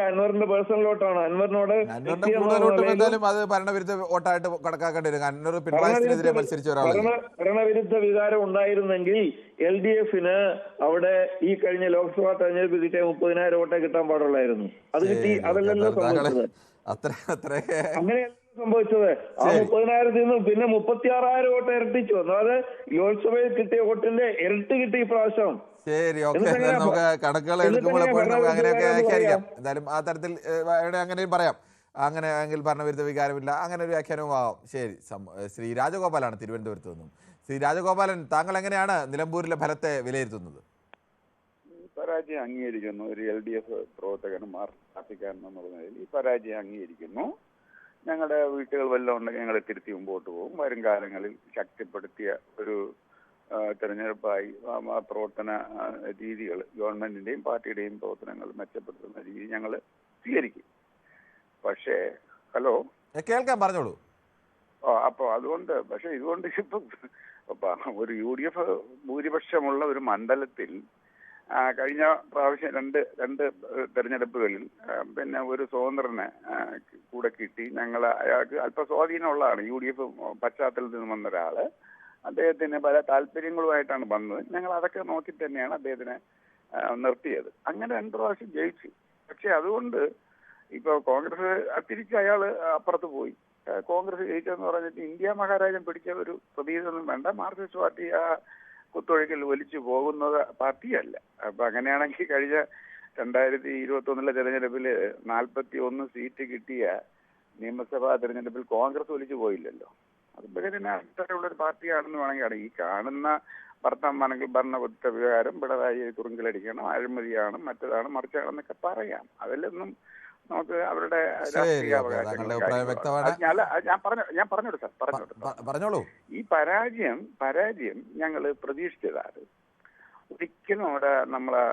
അൻവറിന്റെ പേഴ്സണൽ വോട്ടാണ്. അൻവറിനോട് കൂടുതൽ വോട്ട് എന്തായാലും അത് ഭരണവിരുദ്ധ വോട്ടായിട്ട് കണക്കാക്കേണ്ടി വരും. അൻവർ പിണറായിനെതിരെ മത്സരിച്ച ഒരാളാണ്. ഭരണവിരുദ്ധ വികാരം ഉണ്ടായിരുന്നെങ്കിൽ LDF-ന് അവിടെ ഈ കഴിഞ്ഞ ലോക്സഭാ തെരഞ്ഞെടുപ്പ് കിട്ടിയ 30,000 വോട്ടേ കിട്ടാൻ പാടുള്ളായിരുന്നു. അത് കിട്ടി. അതല്ലല്ലോ സംഭവിച്ചത്. അങ്ങനെയല്ല സംഭവിച്ചത്. ആ 30,000-ൽ നിന്നും പിന്നെ 36,000 വോട്ട് ഇരട്ടിച്ചു. അതായത് ലോക്സഭയിൽ കിട്ടിയ വോട്ടിന്റെ ഇരട്ടി കിട്ടി ഇപ്രാവശ്യം. ശരി, ഓക്കെ. നമുക്ക് കണക്കുകൾ എടുക്കുമ്പോൾ നമുക്ക് അങ്ങനെയൊക്കെ വ്യാഖ്യാനിക്കാം. എന്തായാലും ആ തരത്തിൽ അങ്ങനെയും പറയാം. അങ്ങനെ എങ്കിൽ ഭരണവിരുദ്ധ വികാരമില്ല, അങ്ങനെ ഒരു വ്യാഖ്യാനവും ആവാം. ശരി. ശ്രീ രാജഗോപാലാണ് തിരുവനന്തപുരത്ത് നിന്നും. ശ്രീ രാജഗോപാലൻ, താങ്കൾ എങ്ങനെയാണ് നിലമ്പൂരിലെ ഫലത്തെ വിലയിരുത്തുന്നത്? പരാജയം അംഗീകരിക്കുന്നു. ഒരു LDF പ്രവർത്തകനും പാർട്ടിക്കാരനും എന്നുള്ള നിലയിൽ ഈ പരാജയം അംഗീകരിക്കുന്നു. ഞങ്ങളുടെ വീട്ടുകൾ വല്ലതും ഉണ്ടെങ്കിൽ ഞങ്ങൾ തിരുത്തി മുമ്പോട്ട് പോകും. വരും കാലങ്ങളിൽ ശക്തിപ്പെടുത്തിയ ഒരു തെരഞ്ഞെടുപ്പായി പ്രവർത്തന രീതികൾ, ഗവൺമെന്റിന്റെയും പാർട്ടിയുടെയും പ്രവർത്തനങ്ങൾ മെച്ചപ്പെടുത്തുന്ന രീതി ഞങ്ങൾ സ്വീകരിക്കും. പക്ഷേ ഹലോ, കേൾക്കാൻ പറഞ്ഞോളൂ. അപ്പോൾ അതുകൊണ്ട് പക്ഷെ ഇതുകൊണ്ട് ഇപ്പം ഒരു UDF ഭൂരിപക്ഷമുള്ള ഒരു മണ്ഡലത്തിൽ കഴിഞ്ഞ പ്രാവശ്യം രണ്ട് തെരഞ്ഞെടുപ്പുകളിൽ പിന്നെ ഒരു സ്വതന്ത്രനെ കൂടെ കിട്ടി. ഞങ്ങൾ അയാൾക്ക് അല്പ സ്വാധീനമുള്ളതാണ്. UDF പശ്ചാത്തലത്തിൽ നിന്ന് വന്ന ഒരാള്. അദ്ദേഹത്തിന് പല താല്പര്യങ്ങളുമായിട്ടാണ് വന്നത്. ഞങ്ങൾ അതൊക്കെ നോക്കി തന്നെയാണ് അദ്ദേഹത്തിനെ നിർത്തിയത്. അങ്ങനെ 2 പ്രാവശ്യം ജയിച്ചു. പക്ഷെ അതുകൊണ്ട് ഇപ്പോൾ കോൺഗ്രസ് തിരിച്ച് അയാൾ അപ്പുറത്ത് പോയി. കോൺഗ്രസ് ജയിച്ചെന്ന് പറഞ്ഞിട്ട് ഇന്ത്യ മഹാരാജ്യം പിടിച്ച ഒരു പ്രതീതിയൊന്നും വേണ്ട. മാർക്സിസ്റ്റ് പാർട്ടി ആ കുത്തൊഴുക്കിൽ വലിച്ചു പോകുന്നത് പാർട്ടിയല്ല. അപ്പൊ അങ്ങനെയാണെങ്കിൽ കഴിഞ്ഞ 2021 തെരഞ്ഞെടുപ്പിൽ 41 സീറ്റ് കിട്ടിയ നിയമസഭാ തെരഞ്ഞെടുപ്പിൽ കോൺഗ്രസ് വലിച്ചു പോയില്ലല്ലോ. അതുപോലെ അത്തരമുള്ളൊരു പാർട്ടിയാണെന്ന് വേണമെങ്കിൽ ഈ കാണുന്ന വർത്തമാനങ്ങൾ ഭരണപുത്ര വികാരം പിണറായി തുറുങ്കിലടിക്കണം, അഴിമതിയാണ്, മറ്റതാണ്, മറിച്ചാണെന്നൊക്കെ പറയാം. അതിലൊന്നും നമുക്ക് അവരുടെ രാഷ്ട്രീയ ഞാൻ പറഞ്ഞോളൂ. ഈ പരാജയം ഞങ്ങൾ പ്രതീക്ഷിച്ചതാണ്. ഒരിക്കലും അവിടെ നമ്മളെ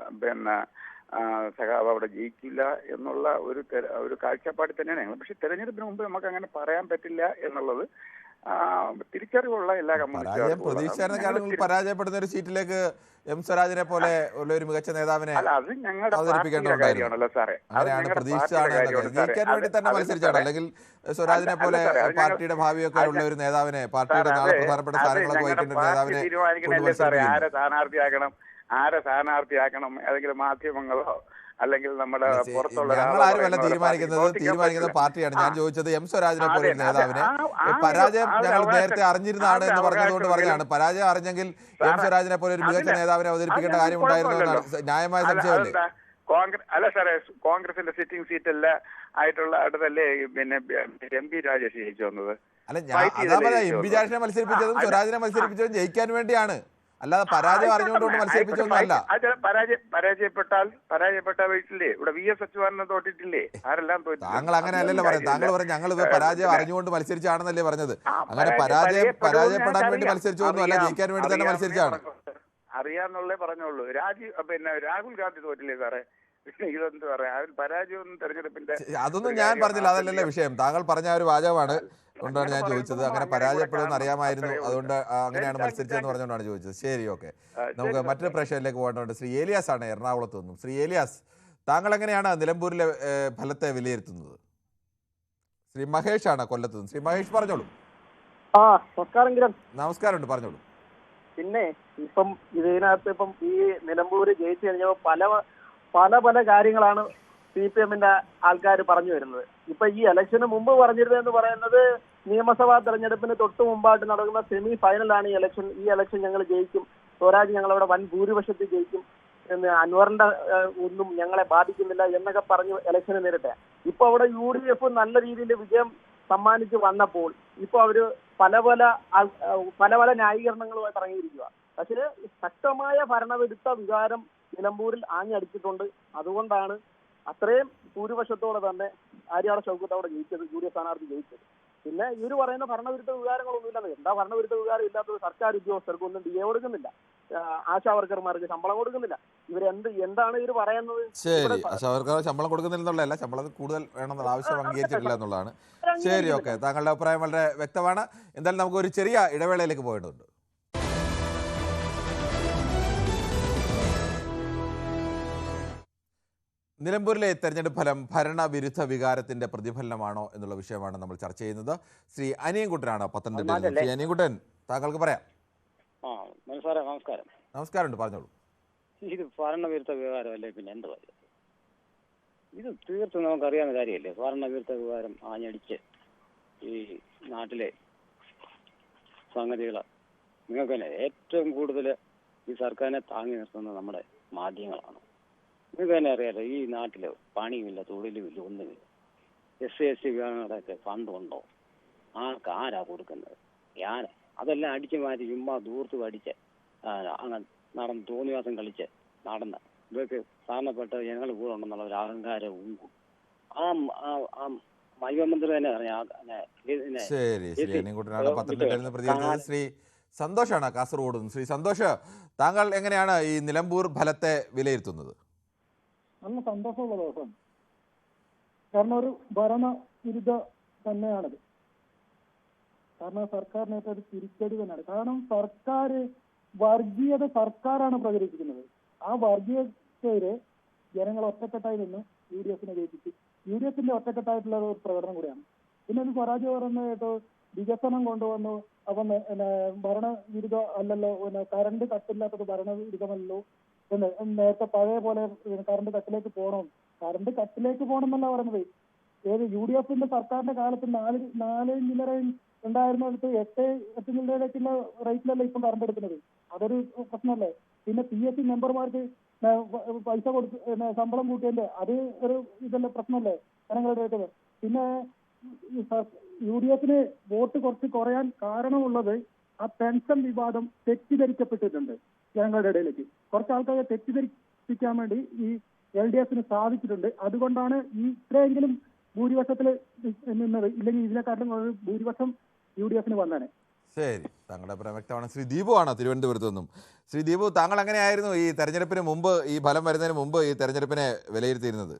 സഖാവ് അവിടെ ജയിക്കില്ല എന്നുള്ള ഒരു കാഴ്ചപ്പാടിൽ തന്നെയാണ് ഞങ്ങൾ. പക്ഷെ തെരഞ്ഞെടുപ്പിന് മുമ്പ് നമുക്ക് അങ്ങനെ പറയാൻ പറ്റില്ല എന്നുള്ളത് തിരിച്ചറിവുള്ള എല്ലാ കമ്മ്യൂണിസ്റ്റുകാരും. പരാജയപ്പെടുന്ന ഒരു സീറ്റിലേക്ക് എം സ്വരാജിനെ പോലെ ഉള്ള ഒരു മികച്ച നേതാവിനെ അവതരിപ്പിക്കേണ്ടതാണല്ലോ സാറേ. അങ്ങനെയാണ് പ്രതീക്ഷിച്ചാണ്. ജയിക്കാൻ വേണ്ടി തന്നെ മത്സരിച്ചാണ്. അല്ലെങ്കിൽ സ്വരാജിനെ പോലെ പാർട്ടിയുടെ ഭാവിയൊക്കെ ഉള്ള ഒരു നേതാവിനെ, പാർട്ടിയുടെ നാളെ പ്രധാനപ്പെട്ട സ്ഥാനങ്ങളൊക്കെ വഹിക്കേണ്ട നേതാവിനെ സ്ഥാനാർത്ഥിയാക്കണം. ആരെ സ്ഥാനാർത്ഥിയാക്കണം ഏതെങ്കിലും മാധ്യമങ്ങളോ അല്ലെങ്കിൽ നമ്മുടെ പുറത്തുള്ള ഞങ്ങളാരുമല്ല തീരുമാനിക്കുന്നത് പാർട്ടിയാണ്. ഞാൻ ചോദിച്ചത് എം സ്വരാജിനെ പോലെ ഒരു നേതാവിനെ. പരാജയം ഞങ്ങൾ നേരത്തെ അറിഞ്ഞിരുന്നതാണ് എന്ന് പറഞ്ഞതുകൊണ്ട് പറഞ്ഞാണ്. പരാജയം അറിഞ്ഞെങ്കിൽ എം സ്വരാജിനെ പോലെ ഒരു മികച്ച നേതാവിനെ അവതരിപ്പിക്കേണ്ട കാര്യം ഉണ്ടായിരുന്നു എന്നാണ് ന്യായമായ സംശയമല്ലേ? അല്ല സാറേ, കോൺഗ്രസിന്റെ സിറ്റിംഗ് സീറ്റല്ല ആയിട്ടുള്ള അടുത്തല്ലേ പിന്നെ MP രാജേഷ് ജയിച്ചു വന്നത്. അല്ല, MP രാജേഷിനെ മത്സരിപ്പിച്ചതും സ്വരാജിനെ മത്സരിപ്പിച്ചതും ജയിക്കാൻ വേണ്ടിയാണ്, അല്ലാതെ പരാജയം അറിഞ്ഞുകൊണ്ട് മത്സരിപ്പിച്ചൊന്നുമല്ല. പരാജയപ്പെട്ട വീട്ടില്ലേ ഇവിടെ VS അച്യുതാനന്ദൻ തോറ്റിട്ടില്ലേ? ആരെല്ലാം തോറ്റു? താങ്കൾ അങ്ങനെ അല്ലല്ലോ പറയുന്നത്. താങ്കൾ പറഞ്ഞു ഞങ്ങൾ പരാജയം അറിഞ്ഞുകൊണ്ട് മത്സരിച്ചാണെന്നല്ലേ പറഞ്ഞത്. അങ്ങനെ പരാജയപ്പെടാൻ വേണ്ടി മത്സരിച്ചൊന്നും അല്ല, ജയിക്കാൻ വേണ്ടി തന്നെ മത്സരിച്ചാണ്. അറിയാന്നുള്ളേ പറഞ്ഞോളൂ. രാഹുൽ ഗാന്ധി തോറ്റില്ലേ സാറേ? ഇതെന്ത് പറയാ, പരാജയം തെരഞ്ഞെടുപ്പിന്റെ അതൊന്നും ഞാൻ പറഞ്ഞില്ല. അതല്ലല്ലോ വിഷയം. താങ്കൾ പറഞ്ഞ ഒരു വാചകമാണ്, അതുകൊണ്ടാണ് ഞാൻ ചോദിച്ചത്. അങ്ങനെ പരാജയപ്പെടുമെന്ന് അറിയാമായിരുന്നു, അതുകൊണ്ട് അങ്ങനെയാണ് മത്സരിച്ചതെന്ന് പറഞ്ഞുകൊണ്ടാണ് ചോദിച്ചത്. ശരി, ഓക്കെ. നമുക്ക് മറ്റൊരു പ്രശ്നത്തിലേക്ക് പോകേണ്ടതുണ്ട്. ശ്രീ ഏലിയാസ് ആണ് എറണാകുളത്ത് നിന്നും. ശ്രീ ഏലിയാസ്, താങ്കൾ എങ്ങനെയാണ് നിലമ്പൂരിലെ ഫലത്തെ വിലയിരുത്തുന്നത്? ശ്രീ മഹേഷ് ആണ് കൊല്ലത്ത് നിന്ന്. ശ്രീ മഹേഷ് പറഞ്ഞോളൂ. നമസ്കാരമുണ്ട്, പറഞ്ഞോളൂ. പിന്നെ ഇപ്പം ഇതിനകത്ത് ഇപ്പം ഈ നിലമ്പൂര് ജയിച്ചു കഴിഞ്ഞപ്പോൾ പല കാര്യങ്ങളാണ് CPM-ന്റെ ആൾക്കാർ പറഞ്ഞു വരുന്നത്. ഇപ്പൊ ഈ ഇലക്ഷന് മുമ്പ് പറഞ്ഞിരുന്നതെന്ന് പറയുന്നത് നിയമസഭാ തെരഞ്ഞെടുപ്പിന് തൊട്ട് മുമ്പായിട്ട് നടക്കുന്ന സെമി ഫൈനലാണ് ഈ ഇലക്ഷൻ ഞങ്ങൾ ജയിക്കും, സ്വരാജ് ഞങ്ങളവിടെ വൻ ഭൂരിപക്ഷത്തിൽ ജയിക്കും, അൻവറിന്റെ ഒന്നും ഞങ്ങളെ ബാധിക്കുന്നില്ല എന്നൊക്കെ പറഞ്ഞ് ഇലക്ഷന് നേരിട്ടെ. ഇപ്പൊ അവിടെ UDF നല്ല രീതിയിൽ വിജയം സമ്മാനിച്ച് വന്നപ്പോൾ ഇപ്പൊ അവര് പല ന്യായീകരണങ്ങളുമായിട്ട് ഇറങ്ങിയിരിക്കുക. പക്ഷേ ശക്തമായ ഭരണവിരുദ്ധ വികാരം നിലമ്പൂരിൽ ആഞ്ഞടിച്ചിട്ടുണ്ട്. അതുകൊണ്ടാണ് അത്രയും ഭൂരിപക്ഷത്തോടെ തന്നെ ആര്യാട് ഷൗക്കത്ത് അവിടെ ജയിച്ചത്, UDF സ്ഥാനാർത്ഥി ജയിച്ചത്. പിന്നെ ഇവർ പറയുന്ന ഭരണവിരുദ്ധ വികാരങ്ങളൊന്നുമില്ലെന്ന്. എന്താ ഭരണവിരുദ്ധ വികാരം ഇല്ലാത്തത്? സർക്കാർ ഉദ്യോഗസ്ഥർക്ക് ഒന്നും DA കൊടുക്കുന്നില്ല, ആശാ വർക്കർമാർക്ക് ശമ്പളം കൊടുക്കുന്നില്ല. എന്താണ് ഇവർ പറയുന്നത്? ശരി, ആശാവർക്കർ ശമ്പളം കൊടുക്കുന്നില്ലെന്നുള്ളതല്ല, ശമ്പളം കൂടുതൽ വേണമെന്നുള്ള ആവശ്യം അംഗീകരിച്ചിട്ടില്ല എന്നുള്ളതാണ്. ശരി, ഓക്കെ, താങ്കളുടെ അഭിപ്രായം വളരെ വ്യക്തമാണ്. എന്തായാലും നമുക്ക് ഒരു ചെറിയ ഇടവേളയിലേക്ക് പോകേണ്ടതുണ്ട്. നിലമ്പൂരിലെ തെരഞ്ഞെടുപ്പ് ഫലം ഭരണവിരുദ്ധ വികാരത്തിന്റെ പ്രതിഫലനമാണോ എന്നുള്ള വിഷയമാണ് നമ്മൾ ചർച്ച ചെയ്യുന്നത്. ശ്രീ അനിയൻകുട്ടനാണ് പത്തനംതിട്ടയിൽ നിന്ന്. ശ്രീ അനിയൻകുട്ടൻ, താങ്കൾക്ക് പറയാം. നമസ്കാരം. നമസ്കാരമുണ്ട്, പറഞ്ഞോളൂ. ഇത് ഭരണവിരുദ്ധ വികാരമല്ലേ, പിന്നെ എന്ത് കാര്യം? ഇത് തീർത്തും നമുക്കറിയാവുന്ന കാര്യമല്ലേ. ഭരണവിരുദ്ധ വികാരം ആഞ്ഞടിച്ച് ഈ നാട്ടിലെ സംഗതികൾ നിങ്ങൾക്ക് തന്നെ ഏറ്റവും കൂടുതൽ ഈ സർക്കാരിനെ താങ്ങി നിർത്തുന്നത് നമ്മുടെ മാധ്യമങ്ങളാണ്. നിങ്ങൾക്ക് തന്നെ അറിയാലോ, ഈ നാട്ടിൽ പണിയുമില്ല, തൊഴിലുമില്ല, ഒന്നുമില്ല. SC വിഭാഗങ്ങളുടെയൊക്കെ ഫണ്ട് ഉണ്ടോ? ആരാ കൊടുക്കുന്നത്? അതെല്ലാം അടിച്ചു മാറ്റി ചുമ്മാ ദൂർത്ത് പഠിച്ച് അങ്ങനെ നടന്ന് തോന്നിവാസം കളിച്ച് നടന്ന് ഇവർക്ക് സാധാരണപ്പെട്ട ജനങ്ങൾ കൂടെ ഉണ്ടെന്നുള്ള ഒരു അഹങ്കാരവും മൈവമന്ത്രി തന്നെ പറഞ്ഞു. ശ്രീ സന്തോഷാണ് കാസർഗോഡ്. ശ്രീ സന്തോഷ്, താങ്കൾ എങ്ങനെയാണ് ഈ നിലമ്പൂർ ഫലത്തെ വിലയിരുത്തുന്നത്? നല്ല സന്തോഷമുള്ള ദിവസം. കാരണം ഒരു ഭരണവിരുദ്ധ തന്നെയാണത്. കാരണം സർക്കാരിനേറ്റ ഒരു തിരിച്ചടി തന്നെയാണ്. കാരണം സർക്കാർ വർഗീയത സർക്കാരാണ് പ്രചരിപ്പിക്കുന്നത്. ആ വർഗീയതയില് ജനങ്ങൾ ഒറ്റക്കെട്ടായി നിന്ന് UDFനെ ജയിപ്പിച്ചു. UDFന്റെ ഒറ്റക്കെട്ടായിട്ടുള്ള ഒരു പ്രകടനം കൂടിയാണ്. പിന്നെ ഒരു സ്വരാജ് പറയുന്നത് വികസനം കൊണ്ടുവന്നു, അപ്പം ഭരണവിരുദ്ധ അല്ലല്ലോ, കറണ്ട് കട്ടില്ലാത്തത് ഭരണവിരുദ്ധമല്ലോ, നേരത്തെ പഴയ പോലെ കറണ്ട് കട്ടിലേക്ക് പോകണം. കറണ്ട് കട്ടിലേക്ക് പോകണം എന്നല്ല പറയുന്നത്. UDFന്റെ സർക്കാരിന്റെ കാലത്ത് 4 ചില്ലറയും ഉണ്ടായിരുന്നിടത്ത് 8 ചില്ലറയിലേക്കുള്ള റേറ്റിലല്ല ഇപ്പം കറണ്ട് എടുക്കുന്നത്. അതൊരു പ്രശ്നമല്ലേ. പിന്നെ PSC മെമ്പർമാർക്ക് പൈസ കൊടുത്ത് ശമ്പളം കൂട്ടിയതിന്റെ അത് ഒരു ഇതല്ല, പ്രശ്നമല്ലേ ജനങ്ങളുടെ അടുത്ത്. പിന്നെ UDFന് വോട്ട് കുറച്ച് കുറയാൻ കാരണമുള്ളത് ആ പെൻഷൻ വിവാദം തെറ്റിദ്ധരിക്കപ്പെട്ടിട്ടുണ്ട് ജനങ്ങളുടെ ഇടയിലേക്ക്. കുറച്ച് ആൾക്കാരെ തെറ്റിദ്ധരിപ്പിക്കാൻ വേണ്ടി ഈ LDFന് സാധിച്ചിട്ടുണ്ട്. അതുകൊണ്ടാണ് ഈ ഇത്രയെങ്കിലും ഭൂരിപക്ഷത്തിൽ നിന്നത്. ഇല്ലെങ്കിൽ ഇതിനെക്കാട്ടിലും ഭൂരിപക്ഷം UDFന് വന്നാണ്. ശരി, താങ്കളുടെ അഭിപ്രായം വ്യക്തമാണ്. ശ്രീ ദീപു ആണ് തിരുവനന്തപുരത്ത് നിന്നും. ശ്രീ ദീപു, താങ്കൾ എങ്ങനെയായിരുന്നു ഈ തെരഞ്ഞെടുപ്പിന് മുമ്പ്, ഈ ഫലം വരുന്നതിന് മുമ്പ് ഈ തെരഞ്ഞെടുപ്പിനെ വിലയിരുത്തിയിരുന്നത്?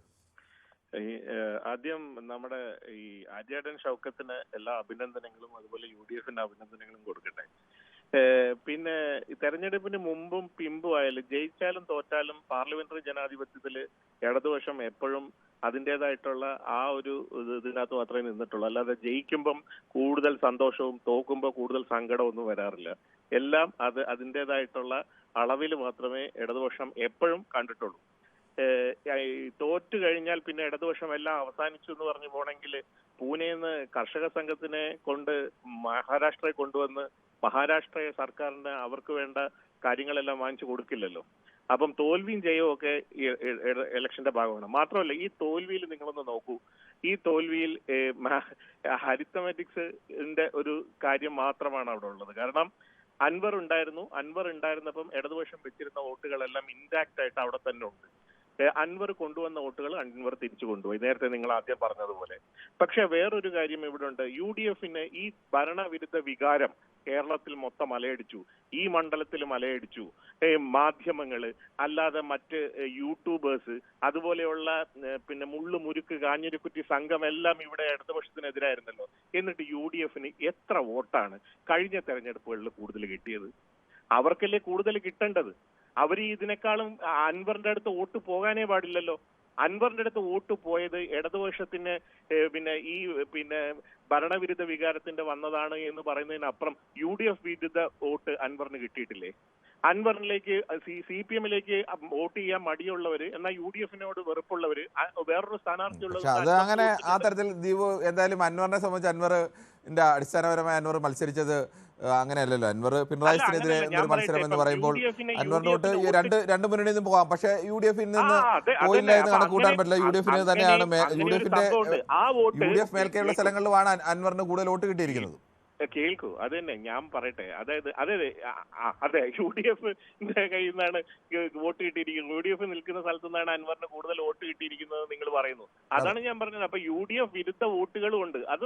ആദ്യം നമ്മുടെ ഈ ആര്യാടൻ ഷൗക്കത്തിന് എല്ലാ അഭിനന്ദനങ്ങളും, അതുപോലെ UDFന്റെ അഭിനന്ദനങ്ങളും കൊടുക്കട്ടെ. പിന്നെ ഈ തെരഞ്ഞെടുപ്പിന് മുമ്പും പിമ്പും ആയാലും ജയിച്ചാലും തോറ്റാലും പാർലമെന്ററി ജനാധിപത്യത്തിൽ ഇടതുപക്ഷം എപ്പോഴും അതിൻ്റെതായിട്ടുള്ള ആ ഒരു ഇതിനകത്ത് മാത്രമേ നിന്നിട്ടുള്ളൂ. അല്ലാതെ ജയിക്കുമ്പം കൂടുതൽ സന്തോഷവും തോക്കുമ്പോൾ കൂടുതൽ സങ്കടവും ഒന്നും വരാറില്ല. എല്ലാം അതിൻ്റെതായിട്ടുള്ള അളവിൽ മാത്രമേ ഇടതുപക്ഷം എപ്പോഴും കണ്ടിട്ടുള്ളൂ. തോറ്റു കഴിഞ്ഞാൽ പിന്നെ ഇടതുപക്ഷം എല്ലാം അവസാനിച്ചു എന്ന് പറഞ്ഞു പോണെങ്കിൽ പൂനെയിൽ നിന്ന് കർഷക സംഘത്തിനെ കൊണ്ട് മഹാരാഷ്ട്രയെ കൊണ്ടുവന്ന് മഹാരാഷ്ട്ര സർക്കാരിന് അവർക്ക് വേണ്ട കാര്യങ്ങളെല്ലാം വാങ്ങിച്ചു കൊടുക്കില്ലല്ലോ. അപ്പം തോൽവിയും ജയവും ഒക്കെ ഇലക്ഷന്റെ ഭാഗമാണ്. മാത്രമല്ല, ഈ തോൽവിയിൽ നിങ്ങളൊന്ന് നോക്കൂ. ഈ തോൽവിയിൽ അരിത്തമെറ്റിക്സിന്റെ ഒരു കാര്യം മാത്രമാണ് അവിടെ ഉള്ളത്. കാരണം അൻവർ ഉണ്ടായിരുന്നപ്പം ഇടതുപക്ഷം വെച്ചിരുന്ന വോട്ടുകളെല്ലാം ഇൻടാക്ട് ആയിട്ട് അവിടെ തന്നെ ഉണ്ട്. അൻവർ കൊണ്ടുവന്ന വോട്ടുകൾ അൻവർ തിരിച്ചു കൊണ്ടുപോയി, നേരത്തെ നിങ്ങൾ ആദ്യം പറഞ്ഞതുപോലെ. പക്ഷെ വേറൊരു കാര്യം ഇവിടെ ഉണ്ട്. UDFന് ഈ ഭരണവിരുദ്ധ വികാരം കേരളത്തിൽ മൊത്തം അലയടിച്ചു, ഈ മണ്ഡലത്തിൽ അലയടിച്ചു. മാധ്യമങ്ങള്, അല്ലാതെ മറ്റ് യൂട്യൂബേഴ്സ്, അതുപോലെയുള്ള പിന്നെ മുള്ളുമുരുക്ക് കാഞ്ഞിരക്കുറ്റി സംഘം എല്ലാം ഇവിടെ ഇടതുപക്ഷത്തിനെതിരായിരുന്നല്ലോ. എന്നിട്ട് UDFന് എത്ര വോട്ടാണ് കഴിഞ്ഞ തെരഞ്ഞെടുപ്പുകളിൽ കൂടുതൽ കിട്ടിയത്? അവർക്കല്ലേ കൂടുതൽ കിട്ടേണ്ടത്. അവർ ഇതിനേക്കാളും അൻവറിന്റെ അടുത്ത് വോട്ട് പോകാനേ പാടില്ലല്ലോ. അൻവറിന്റെ അടുത്ത് വോട്ട് പോയത് ഇടതുപക്ഷത്തിന് പിന്നെ ഭരണവിരുദ്ധ വികാരത്തിന്റെ വന്നതാണ് എന്ന് പറയുന്നതിനപ്പുറം UDF വിരുദ്ധ വോട്ട് അൻവറിന് കിട്ടിയിട്ടില്ലേ? അൻവറിലേക്ക് CPMലേക്ക് വോട്ട് ചെയ്യാൻ മടിയുള്ളവര്, എന്നാൽ UDFനോട് വെറുപ്പുള്ളവര്, വേറൊരു സ്ഥാനാർത്ഥിയുള്ളത്. അത് അങ്ങനെ ആ തരത്തിൽ ദീപു, എന്തായാലും അൻവറിനെ സംബന്ധിച്ച് അൻവറിന്റെ അടിസ്ഥാനപരമായി അൻവർ മത്സരിച്ചത് അങ്ങനെയല്ലല്ലോ. അൻവർ പിണറായി വിജയനെതിരെ ഒരു മത്സരം എന്ന് പറയുമ്പോൾ അൻവറിനോട്ട് രണ്ട് മുന്നണിയിൽ നിന്നും പോകാം. പക്ഷെ UDFൽ നിന്ന് പോയില്ല എന്ന് കണക്കൂട്ടാൻ പറ്റില്ല. UDFന് തന്നെയാണ് UDF മേൽക്കെയുള്ള സ്ഥലങ്ങളിലുമാണ് അൻവറിന് കൂടുതൽ വോട്ട് കിട്ടിയിരിക്കുന്നത്. കേൾക്കൂ, അത് തന്നെ ഞാൻ പറയട്ടെ. അതെ UDF കയ്യിൽ നിന്നാണ് വോട്ട് കിട്ടിയിരിക്കുന്നത്. UDF നിൽക്കുന്ന സ്ഥലത്തു നിന്നാണ് അൻവറിന് കൂടുതൽ വോട്ട് കിട്ടിയിരിക്കുന്നത് നിങ്ങൾ പറയുന്നു. അതാണ് ഞാൻ പറഞ്ഞത്. അപ്പൊ UDF വിരുദ്ധ വോട്ടുകളും ഉണ്ട്. അത്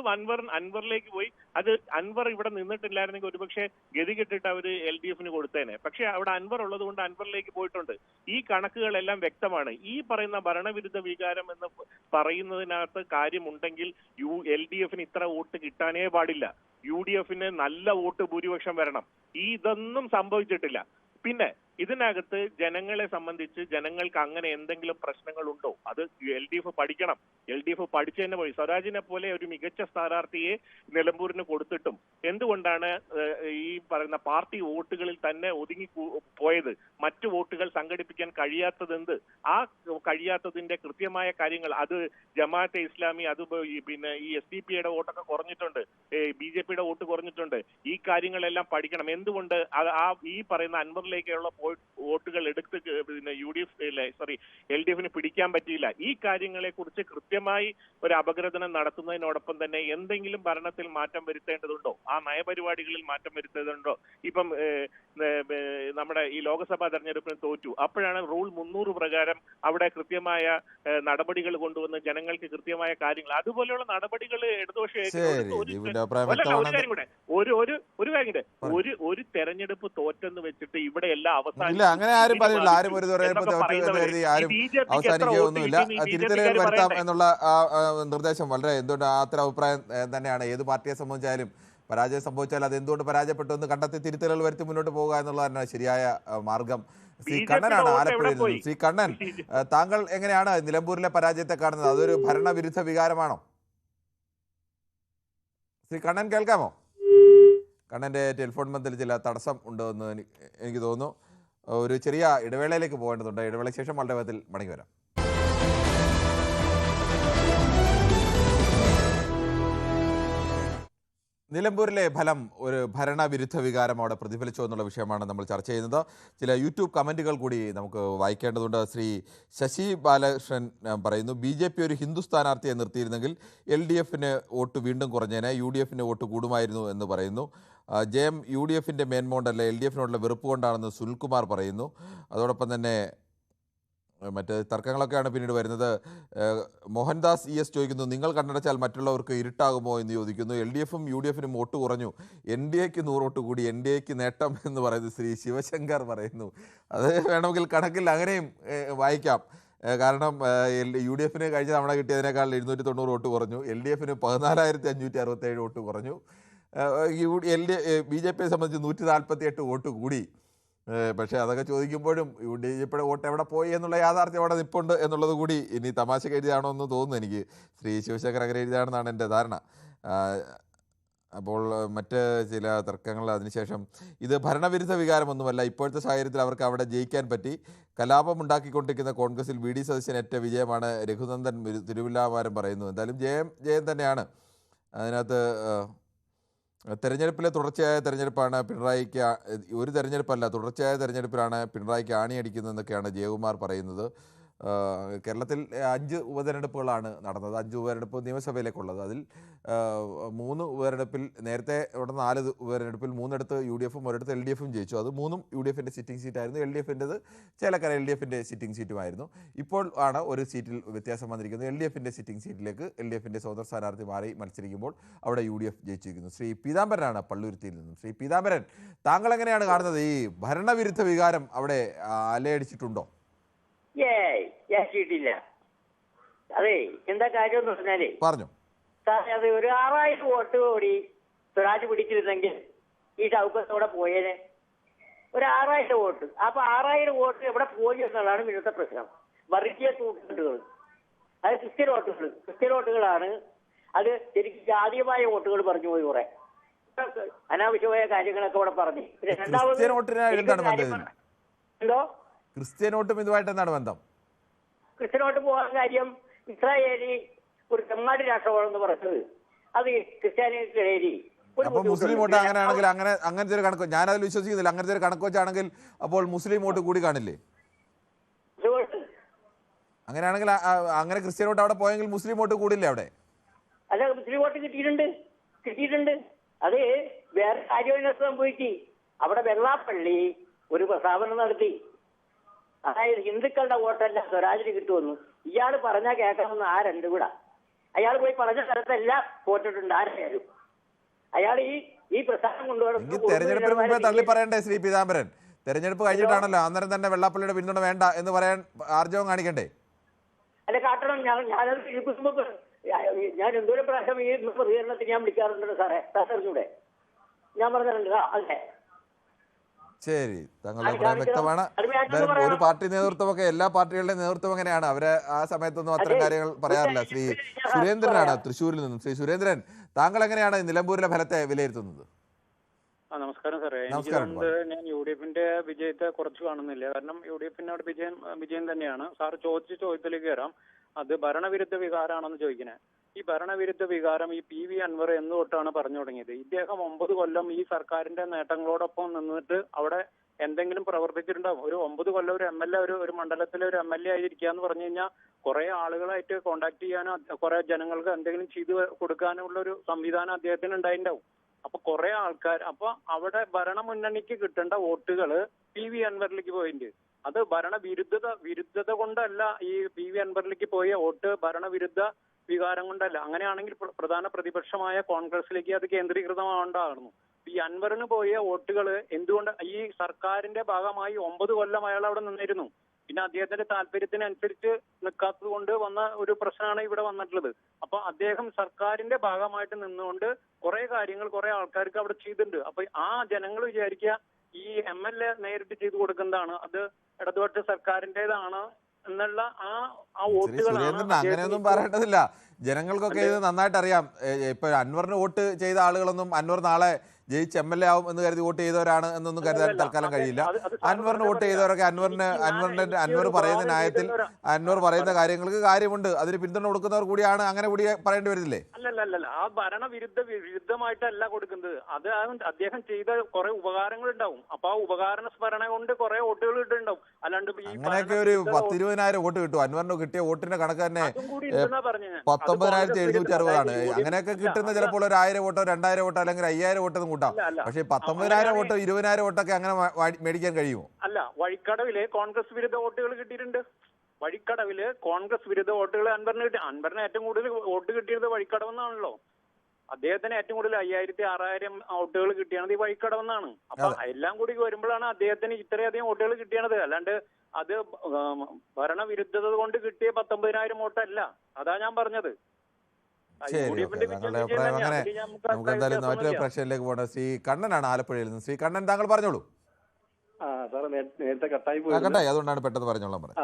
അൻവറിലേക്ക് പോയി. അത് അൻവർ ഇവിടെ നിന്നിട്ടില്ലായിരുന്നെങ്കിൽ ഒരുപക്ഷെ ഗതി കെട്ടിട്ട് അവര് LDF കൊടുത്തേനെ. പക്ഷെ അവിടെ അൻവർ ഉള്ളത് കൊണ്ട് അൻവറിലേക്ക് പോയിട്ടുണ്ട്. ഈ കണക്കുകളെല്ലാം വ്യക്തമാണ്. ഈ പറയുന്ന ഭരണവിരുദ്ധ വികാരം എന്ന് പറയുന്നതിനകത്ത് കാര്യമുണ്ടെങ്കിൽ LDF ഇത്ര വോട്ട് കിട്ടാനേ പാടില്ല. UDF നല്ല വോട്ട് ഭൂരിപക്ഷം വരണം. ഇതൊന്നും സംഭവിച്ചിട്ടില്ല. പിന്നെ ഇതിനകത്ത് ജനങ്ങളെ സംബന്ധിച്ച് ജനങ്ങൾക്ക് അങ്ങനെ എന്തെങ്കിലും പ്രശ്നങ്ങളുണ്ടോ? അത് LDF പഠിക്കണം. LDF പഠിച്ചു തന്നെ പോയി. സ്വരാജിനെ പോലെ ഒരു മികച്ച സ്ഥാനാർത്ഥിയെ നിലമ്പൂരിന് കൊടുത്തിട്ടും എന്തുകൊണ്ടാണ് ഈ പറയുന്ന പാർട്ടി വോട്ടുകളിൽ തന്നെ ഒതുങ്ങി പോയത്? മറ്റു വോട്ടുകൾ സംഘടിപ്പിക്കാൻ കഴിയാത്തതെന്ത്? ആ കഴിയാത്തതിന്റെ കൃത്യമായ കാര്യങ്ങൾ അത് ജമാഅത്തെ ഇസ്ലാമി, അത് പിന്നെ ഈ SDP വോട്ടൊക്കെ കുറഞ്ഞിട്ടുണ്ട്, BJP വോട്ട് കുറഞ്ഞിട്ടുണ്ട്. ഈ കാര്യങ്ങളെല്ലാം പഠിക്കണം. എന്തുകൊണ്ട് ഈ പറയുന്ന അൻവറിലേക്കുള്ള വോട്ടുകൾ എടുത്ത് പിന്നെ LDF പിടിക്കാൻ പറ്റിയില്ല? ഈ കാര്യങ്ങളെ കുറിച്ച് കൃത്യമായി ഒരു അപഗ്രഥനം നടത്തുന്നതിനോടൊപ്പം തന്നെ എന്തെങ്കിലും ഭരണത്തിൽ മാറ്റം വരുത്തേണ്ടതുണ്ടോ? ആ നയപരിപാടികളിൽ മാറ്റം വരുത്തേണ്ടതുണ്ടോ? ഇപ്പം നമ്മുടെ ഈ ലോക്സഭാ തെരഞ്ഞെടുപ്പിന് തോറ്റു. അപ്പോഴാണ് റൂൾ 300 പ്രകാരം അവിടെ കൃത്യമായ നടപടികൾ കൊണ്ടുവന്ന് ജനങ്ങൾക്ക് കൃത്യമായ കാര്യങ്ങൾ, അതുപോലെയുള്ള നടപടികൾ ഇടതുപക്ഷ ഒരു തെരഞ്ഞെടുപ്പ് തോറ്റെന്ന് വെച്ചിട്ട് ഇവിടെ എല്ലാം അങ്ങനെ ആരും പറയില്ല. ആരും ഒരു ആരും അവസാനിക്കുകയൊന്നുമില്ല. തിരുത്തലുകൾ വരുത്താം എന്നുള്ള നിർദ്ദേശം വളരെ എന്തുകൊണ്ട് അത്തരം അഭിപ്രായം തന്നെയാണ്. ഏത് പാർട്ടിയെ സംബന്ധിച്ചാലും പരാജയം സംഭവിച്ചാൽ അത് എന്തുകൊണ്ട് പരാജയപ്പെട്ടു എന്ന് കണ്ടെത്തി തിരുത്തലുകൾ വരുത്തി മുന്നോട്ട് പോകുക എന്നുള്ളതാണ് ശരിയായ മാർഗം. ശ്രീ കണ്ണനാണ് ആലപ്പുഴയിൽ നിന്നും. ശ്രീ കണ്ണൻ, താങ്കൾ എങ്ങനെയാണ് നിലമ്പൂരിലെ പരാജയത്തെ കാണുന്നത്? അതൊരു ഭരണവിരുദ്ധ വികാരമാണോ? ശ്രീ കണ്ണൻ കേൾക്കാമോ? കണ്ണൻ്റെ ടെലിഫോൺ ബന്ധത്തിൽ ചില തടസ്സം ഉണ്ടോ എന്ന് എനിക്ക് തോന്നുന്നു. ഒരു ചെറിയ ഇടവേളയിലേക്ക് പോകേണ്ടതുണ്ട്. ഇടവേളയ്ക്ക് ശേഷം വളരെ വേഗത്തിൽ മടങ്ങി വരാം. നിലമ്പൂരിലെ ഫലം ഒരു ഭരണവിരുദ്ധ വികാരം അവിടെ പ്രതിഫലിച്ചോ എന്നുള്ള വിഷയമാണ് നമ്മൾ ചർച്ച ചെയ്യുന്നത്. ചില യൂട്യൂബ് കമൻറ്റുകൾ കൂടി നമുക്ക് വായിക്കേണ്ടതുണ്ട്. ശ്രീ ശശി ബാലകൃഷ്ണൻ പറയുന്നു, BJP ഒരു ഹിന്ദു സ്ഥാനാർത്ഥിയെ നിർത്തിയിരുന്നെങ്കിൽ LDF വോട്ട് വീണ്ടും കുറഞ്ഞേനെ, UDF വോട്ട് കൂടുമായിരുന്നു എന്ന് പറയുന്നു. ജയം UDF മേന്മോണ്ടല്ല LDF വെറുപ്പ് കൊണ്ടാണെന്ന് സുനിൽകുമാർ പറയുന്നു. അതോടൊപ്പം തന്നെ മറ്റ് തർക്കങ്ങളൊക്കെയാണ് പിന്നീട് വരുന്നത്. മോഹൻദാസ് ES ചോദിക്കുന്നു, നിങ്ങൾ കണ്ണടച്ചാൽ മറ്റുള്ളവർക്ക് ഇരുട്ടാകുമോ എന്ന് ചോദിക്കുന്നു. LDF UDF വോട്ട് കുറഞ്ഞു, NDAക്ക് 100 വോട്ട് കൂടി, NDAക്ക് നേട്ടം എന്ന് പറയുന്നത് ശ്രീ ശിവശങ്കർ പറയുന്നു. അത് വേണമെങ്കിൽ കണക്കിൽ അങ്ങനെയും വായിക്കാം. കാരണം UDF കഴിഞ്ഞ തവണ കിട്ടിയതിനേക്കാൾ 790 വോട്ട് കുറഞ്ഞു, LDF 14,567 വോട്ട് കുറഞ്ഞു, BJPയെ സംബന്ധിച്ച് 148 വോട്ട് കൂടി. പക്ഷേ അതൊക്കെ ചോദിക്കുമ്പോഴും BJPയുടെ വോട്ട് എവിടെ പോയി എന്നുള്ള യാഥാർത്ഥ്യം അവിടെ നിൽപ്പുണ്ട് എന്നുള്ളത് കൂടി ഇനി തമാശക്ക് എഴുതിയാണോ എന്ന് തോന്നുന്നു എനിക്ക്. ശ്രീ ശിവശങ്കർ അങ്ങനെ എഴുതിയാണെന്നാണ് എൻ്റെ ധാരണ. അപ്പോൾ മറ്റ് ചില തർക്കങ്ങൾ അതിനുശേഷം ഇത് ഭരണവിരുദ്ധ വികാരമൊന്നുമല്ല. ഇപ്പോഴത്തെ സാഹചര്യത്തിൽ അവർക്ക് അവിടെ ജയിക്കാൻ പറ്റി. കലാപം ഉണ്ടാക്കിക്കൊണ്ടിരിക്കുന്ന കോൺഗ്രസിൽ VD സതീശനേറ്റ വിജയമാണ് രഘുനന്ദൻ തിരുവില്ലാവാരം പറയുന്നു. എന്തായാലും ജയം തന്നെയാണ്. അതിനകത്ത് തെരഞ്ഞെടുപ്പിലെ തുടർച്ചയായ തെരഞ്ഞെടുപ്പാണ് പിണറായിക്ക്, ഒരു തെരഞ്ഞെടുപ്പല്ല തുടർച്ചയായ തെരഞ്ഞെടുപ്പിലാണ് പിണറായിക്ക് ആണിയടിക്കുന്നതെന്നൊക്കെയാണ് ജയകുമാർ പറയുന്നത്. കേരളത്തിൽ 5 ഉപതെരഞ്ഞെടുപ്പുകളാണ് നടന്നത്. 5 ഉപതെരഞ്ഞെടുപ്പ് നിയമസഭയിലേക്കുള്ളത്. അതിൽ 3 ഉപതെരഞ്ഞെടുപ്പിൽ നേരത്തെ ഇവിടെ 4 ഉപതെരഞ്ഞെടുപ്പിൽ 3 UDFും 1 LDFും ജയിച്ചു. അത് 3 UDFിൻ്റെ സിറ്റിംഗ് സീറ്റായിരുന്നു. LDFിൻ്റെത് ചേലക്കര LDFിൻ്റെ സിറ്റിംഗ് സീറ്റുമായിരുന്നു. ഇപ്പോൾ ആണ് ഒരു സീറ്റിൽ വ്യത്യാസം വന്നിരിക്കുന്നത്. LDFിൻ്റെ സിറ്റിംഗ് സീറ്റിലേക്ക് LDFിൻ്റെ സ്വതന്ത്ര സ്ഥാനാർത്ഥി മാറി മത്സരിക്കുമ്പോൾ അവിടെ UDF ജയിച്ചിരിക്കുന്നു. ശ്രീ പീതാംബരനാണ് പള്ളുരുത്തിയിൽ നിന്നും. ശ്രീ പീതാംബരൻ, താങ്കൾ എങ്ങനെയാണ് കാണുന്നത്? ഈ ഭരണവിരുദ്ധ വികാരം അവിടെ അലയടിച്ചിട്ടുണ്ടോ? ില്ല. അതെ, എന്താ കാര്യം എന്ന് പറഞ്ഞാലേ പറഞ്ഞു സാറേ, അത് ഒരു 6000 വോട്ട് കൂടി സ്വരാജ് പിടിച്ചിരുന്നെങ്കിൽ ഈ ഷൗക്കത്തോടെ പോയേനെ. ഒരു 6000 വോട്ട്. അപ്പൊ 6000 വോട്ട് എവിടെ പോയി എന്നുള്ളതാണ് ഇന്നത്തെ പ്രശ്നം. വർഗീയ വോട്ടുകൾ, അത് ക്രിസ്ത്യൻ വോട്ടുകളാണ്. അത് ശരിക്കും ജാതീയമായ വോട്ടുകൾ പറഞ്ഞു പോയി കുറെ അനാവശ്യമായ കാര്യങ്ങളൊക്കെ ഇവിടെ പറഞ്ഞു. പിന്നെ രണ്ടാമത് എന്തോ ക്രിസ്ത്യൻ വോട്ടും ഇതുമായിട്ട് എന്താണ് ബന്ധം? ക്രിസ്ത്യൻ വോട്ട് പോകാൻ കാര്യം ഇസ്രായേലി ഒരു തെമ്മാടി രാഷ്ട്രമാണെന്ന് പറഞ്ഞത് അത് ക്രിസ്ത്യാനികൾക്കിടയിൽ. അപ്പോൾ മുസ്ലിം വോട്ട് അങ്ങനെയാണെങ്കിൽ അങ്ങനത്തെ ഒരു കണക്ക് ഞാനതിൽ വിശ്വസിക്കുന്നില്ല. അങ്ങനത്തെ ഒരു കണക്ക് വെച്ചാണെങ്കിൽ അപ്പോൾ മുസ്ലിം വോട്ട് കൂടി കാണില്ലേ? അങ്ങനെയാണെങ്കിൽ അങ്ങനെ ക്രിസ്ത്യൻ വോട്ട് അവിടെ പോയെങ്കിൽ മുസ്ലിം വോട്ട് കൂടില്ലേ അവിടെ? അല്ല, മുസ്ലിം വോട്ട് കിട്ടിയിട്ടുണ്ട്. അത് വേറെ കാര്യം സംഭവിച്ചു. അവിടെ വെള്ളാപ്പള്ളി ഒരു പ്രസ്താവന നടത്തി, അതായത് ഹിന്ദുക്കളുടെ വോട്ടല്ല സ്വരാജിന് കിട്ടുമെന്നു. ഇയാൾ പറഞ്ഞാൽ കേൾക്കണമെന്ന് ആരുണ്ട് ഇവിടെ? അയാൾ പോയി പറഞ്ഞ സ്ഥലത്തെല്ലാം പോട്ടിട്ടുണ്ട് ആരായാലും. അയാൾ ഈ പ്രസ്ഥാനം തെരഞ്ഞെടുപ്പിന് മുമ്പേ തള്ളി പറയണ്ടേ ശ്രീ പീതാംബരൻ? തെരഞ്ഞെടുപ്പ് കഴിഞ്ഞിട്ടാണല്ലോ, അന്നേരം തന്നെ വെള്ളാപ്പള്ളിയുടെ പിന്തുണ വേണ്ട എന്ന് പറയാൻ ആർജവം കാണിക്കണ്ടേ? അല്ല, കാട്ടണം. ഞാനത് കേൾക്കുമ്പോൾ ഞാൻ എന്തോരം പ്രാവശ്യം ഈ പ്രതികരണത്തിന് ഞാൻ വിളിക്കാറുണ്ടല്ലോ സാറേ, സാറിനൂടെ ഞാൻ പറഞ്ഞിട്ടുണ്ട്. അതെ, ശരി, താങ്കളുടെ അഭിപ്രായം വ്യക്തമാണ്. ഒരു പാർട്ടി നേതൃത്വമൊക്കെ, എല്ലാ പാർട്ടികളുടെയും നേതൃത്വം എങ്ങനെയാണ്? അവരെ ആ സമയത്തൊന്നും അത്തരം കാര്യങ്ങൾ പറയാറില്ല. ശ്രീ സുരേന്ദ്രനാണ് തൃശ്ശൂരിൽ നിന്നും. ശ്രീ സുരേന്ദ്രൻ, താങ്കൾ എങ്ങനെയാണ് നിലമ്പൂരിലെ ഫലത്തെ വിലയിരുത്തുന്നത്? നമസ്കാരം സാറേ. എനിക്ക് ഞാൻ യു ഡി എഫിന്റെ വിജയത്തെ കുറച്ച് കാണുന്നില്ല. കാരണം യു ഡി എഫിന്റെ അവിടെ വിജയം തന്നെയാണ്. സാർ ചോദിച്ച ചോദ്യത്തിലേക്ക് കയറാം. അത് ഭരണവിരുദ്ധ വികാരമാണെന്ന് ചോദിക്കുന്നത്. ഈ ഭരണവിരുദ്ധ വികാരം ഈ പി വി അൻവർ എന്ന് തൊട്ടാണ് പറഞ്ഞു തുടങ്ങിയത്. ഇദ്ദേഹം 9 കൊല്ലം ഈ സർക്കാരിന്റെ നേട്ടങ്ങളോടൊപ്പം നിന്നിട്ട് അവിടെ എന്തെങ്കിലും പ്രവർത്തിച്ചിട്ടുണ്ടാവും. ഒരു 9 കൊല്ലം ഒരു MLA, ഒരു മണ്ഡലത്തിലെ ഒരു MLA ആയിരിക്കുക എന്ന് പറഞ്ഞു കഴിഞ്ഞാൽ കുറെ ആളുകളായിട്ട് കോണ്ടാക്ട് ചെയ്യാനോ കുറെ ജനങ്ങൾക്ക് എന്തെങ്കിലും ചെയ്തു കൊടുക്കാനുള്ള ഒരു സംവിധാനം അദ്ദേഹത്തിന് ഉണ്ടായിട്ടുണ്ടാവും. അപ്പൊ കുറെ ആൾക്കാർ, അപ്പൊ അവിടെ ഭരണമുന്നണിക്ക് കിട്ടേണ്ട വോട്ടുകൾ പി വി അൻവറിലേക്ക് പോയിട്ടുണ്ട്. അത് വിരുദ്ധത കൊണ്ടല്ല ഈ പി വി അൻവറിലേക്ക് പോയ വോട്ട്, ഭരണവിരുദ്ധ വികാരം കൊണ്ടല്ല. അങ്ങനെയാണെങ്കിൽ പ്രധാന പ്രതിപക്ഷമായ കോൺഗ്രസിലേക്ക് അത് കേന്ദ്രീകൃതമാവേണ്ടതായിരുന്നു. ഈ അൻവറിന് പോയ വോട്ടുകൾ എന്തുകൊണ്ട് ഈ സർക്കാരിന്റെ ഭാഗമായി 9 കൊല്ലം അയാൾ അവിടെ നിന്നിരുന്നു. പിന്നെ അദ്ദേഹത്തിന്റെ താല്പര്യത്തിനനുസരിച്ച് നിൽക്കാത്തത് കൊണ്ട് വന്ന ഒരു പ്രശ്നമാണ് ഇവിടെ വന്നിട്ടുള്ളത്. അപ്പൊ അദ്ദേഹം സർക്കാരിന്റെ ഭാഗമായിട്ട് നിന്നുകൊണ്ട് കുറെ കാര്യങ്ങൾ കുറെ ആൾക്കാർക്ക് അവിടെ ചെയ്തിട്ടുണ്ട്. അപ്പൊ ആ ജനങ്ങൾ വിചാരിക്കുക ഈ MLA നേരിട്ട് ചെയ്തു കൊടുക്കുന്നതാണ്, അത് ഇടതുപക്ഷ സർക്കാരിന്റേതാണ് എന്നുള്ള ആ വോട്ടുകളാണ്. അങ്ങനെയൊന്നും പറയേണ്ടതില്ല. ജനങ്ങൾക്കൊക്കെ ഇത് നന്നായിട്ട് അറിയാം. ഇപ്പൊ അൻവറിന് വോട്ട് ചെയ്ത ആളുകളൊന്നും അൻവർ നാളെ ജയിച്ച് MLA ആവും എന്ന് കരുതി വോട്ട് ചെയ്തവരാണ് എന്നൊന്നും കരുതാൻ തൽക്കാലം കഴിയില്ല. അൻവറിന് വോട്ട് ചെയ്തവരൊക്കെ അൻവർ പറയുന്ന ന്യായത്തിൽ, അൻവർ പറയുന്ന കാര്യങ്ങൾക്ക് കാര്യമുണ്ട്, അതിന് പിന്തുണ കൊടുക്കുന്നവർ കൂടിയാണ്. അങ്ങനെ കൂടി പറയേണ്ടി വരുന്നില്ലേ? അല്ലല്ല, ആ വിരുദ്ധമായിട്ടല്ല കൊടുക്കുന്നത്. അത് അദ്ദേഹം ചെയ്ത കുറെ ഉപകാരങ്ങൾ ഉണ്ടാവും. അപ്പൊ ആ ഉപകാര സ്മരണ കൊണ്ട് കുറെ വോട്ടുകൾ കിട്ടുന്നുണ്ടാവും. അല്ലാണ്ട് അങ്ങനെയൊക്കെ ഒരു 10-20,000 വോട്ട് കിട്ടും. അൻവറിന് കിട്ടിയ വോട്ടിന്റെ കണക്ക് തന്നെ 19,760 അങ്ങനെയൊക്കെ കിട്ടുന്ന ചിലപ്പോൾ ഒരു 1000 വോട്ടോ 2000 വോട്ടോ അല്ലെങ്കിൽ 5000 വോട്ടൊന്നും കൂട്ടാം. പക്ഷേ 19,000 വോട്ടോ 20,000 വോട്ടൊക്കെ അങ്ങനെ മേടിക്കാൻ കഴിയുമോ? അല്ല, വഴിക്കടവില് കോൺഗ്രസ് വിരുദ്ധ വോട്ടുകൾ കിട്ടിയിട്ടുണ്ട്. വഴിക്കടവില് കോൺഗ്രസ് വിരുദ്ധ വോട്ടുകൾ അൻവറിന് കിട്ടി. അൻവറിന് ഏറ്റവും കൂടുതൽ വോട്ട് കിട്ടിയത് വഴിക്കടവെന്നാണല്ലോ. അദ്ദേഹത്തിന് ഏറ്റവും കൂടുതൽ 5000-6000 വോട്ടുകൾ കിട്ടിയത് ഈ വഴിക്കടവെന്നാണ്. അപ്പൊ എല്ലാം കൂടി വരുമ്പോഴാണ് അദ്ദേഹത്തിന് ഇത്രയധികം വോട്ടുകൾ കിട്ടിയത്. അല്ലാണ്ട് അത് ഭരണവിരുദ്ധത കൊണ്ട് കിട്ടിയ 19,000 വോട്ടല്ല. അതാ ഞാൻ പറഞ്ഞത്. ശരി, താങ്കളുടെ അഭിപ്രായം അങ്ങനെ. നമുക്ക് എന്തായാലും മറ്റൊരു പ്രശ്നത്തിലേക്ക് പോകണം. ശ്രീ കണ്ണനാണ് ആലപ്പുഴയിൽ നിന്ന്. ശ്രീ കണ്ണൻ, താങ്കൾ പറഞ്ഞോളൂ. സാറേ, നേരത്തെ കട്ടായി, അതുകൊണ്ടാണ് പെട്ടെന്ന് പറഞ്ഞോളാം പറഞ്ഞത്.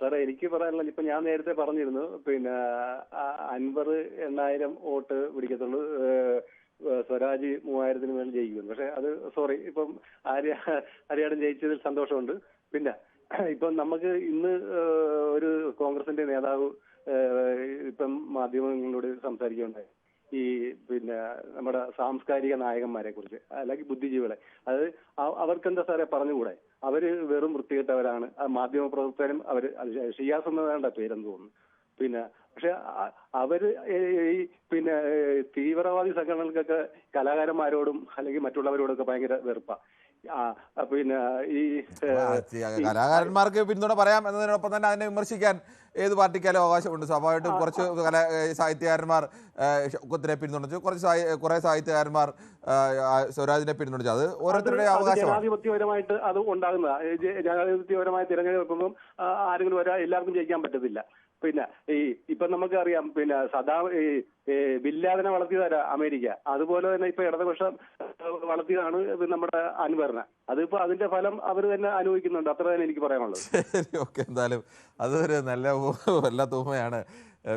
സാറേ, എനിക്ക് പറയാനുള്ളത്, ഇപ്പൊ ഞാൻ നേരത്തെ പറഞ്ഞിരുന്നു, പിന്നെ അൻവർ 8,000 വോട്ട് പിടിക്കത്തുള്ളൂ, സ്വരാജ് 3,000-ന് മേൽ ജയിക്കുന്നു. പക്ഷെ അത് ഇപ്പം ആര്യാടൻ ജയിച്ചതിൽ സന്തോഷമുണ്ട്. പിന്നെ ഇപ്പം നമുക്ക് ഇന്ന് ഒരു കോൺഗ്രസിന്റെ നേതാവ് ഇപ്പം മാധ്യമങ്ങളോട് സംസാരിക്കുകയുണ്ടായി, ഈ പിന്നെ നമ്മുടെ സാംസ്കാരിക നായകന്മാരെ കുറിച്ച്, അല്ലെങ്കിൽ ബുദ്ധിജീവികളെ. അത് അവർക്കെന്താ സാറേ പറഞ്ഞുകൂടെ? അവര് വെറും വൃത്തികെട്ടവരാണ്. മാധ്യമ പ്രവർത്തകരും അവര്, ഷിയാസ് എന്നതാണ് പേരെന്ന് തോന്നുന്നു. പിന്നെ പക്ഷെ അവര് ഈ പിന്നെ തീവ്രവാദി സംഘടനകൾക്കൊക്കെ കലാകാരന്മാരോടും അല്ലെങ്കിൽ മറ്റുള്ളവരോടൊക്കെ ഭയങ്കര വെറുപ്പാ. പിന്നെ ഈ കലാകാരന്മാർക്ക് പിന്തുണ പറയാം എന്നതിനോടൊപ്പം തന്നെ അതിനെ വിമർശിക്കാൻ ഏത് പാർട്ടിക്കാലും അവകാശമുണ്ട്. സ്വാഭാവികമായിട്ടും കുറച്ച് സാഹിത്യകാരന്മാർ ഷൗക്കത്തിനെ പിന്തുണച്ചു, കുറെ സാഹിത്യകാരന്മാർ സ്വരാജിനെ പിന്തുണച്ചു. അത് ഓരോരുത്തരുടെ അവകാശം. ജനാധിപത്യപരമായിട്ട് അത് ഉണ്ടാകുന്ന ജനാധിപത്യപരമായ തിരഞ്ഞെടുപ്പൊന്നും ആരെങ്കിലും എല്ലാവർക്കും ജയിക്കാൻ പറ്റത്തില്ല. പിന്നെ ഇപ്പൊ നമുക്കറിയാം, പിന്നെ ബില്ലാദിനെ വളർത്തിയതാരാ? അമേരിക്ക. അതുപോലെ തന്നെ ഇപ്പൊ ഇടതുപക്ഷം വളർത്തിയതാണ് നമ്മുടെ അൻവറിനെ. അതിപ്പോ അതിന്റെ ഫലം അവർ തന്നെ അനുഭവിക്കുന്നുണ്ട്. അത്ര തന്നെ എനിക്ക് പറയാനുള്ളത്. ശരി, ഓക്കെ. എന്തായാലും അതൊരു നല്ല തൂമയാണ്.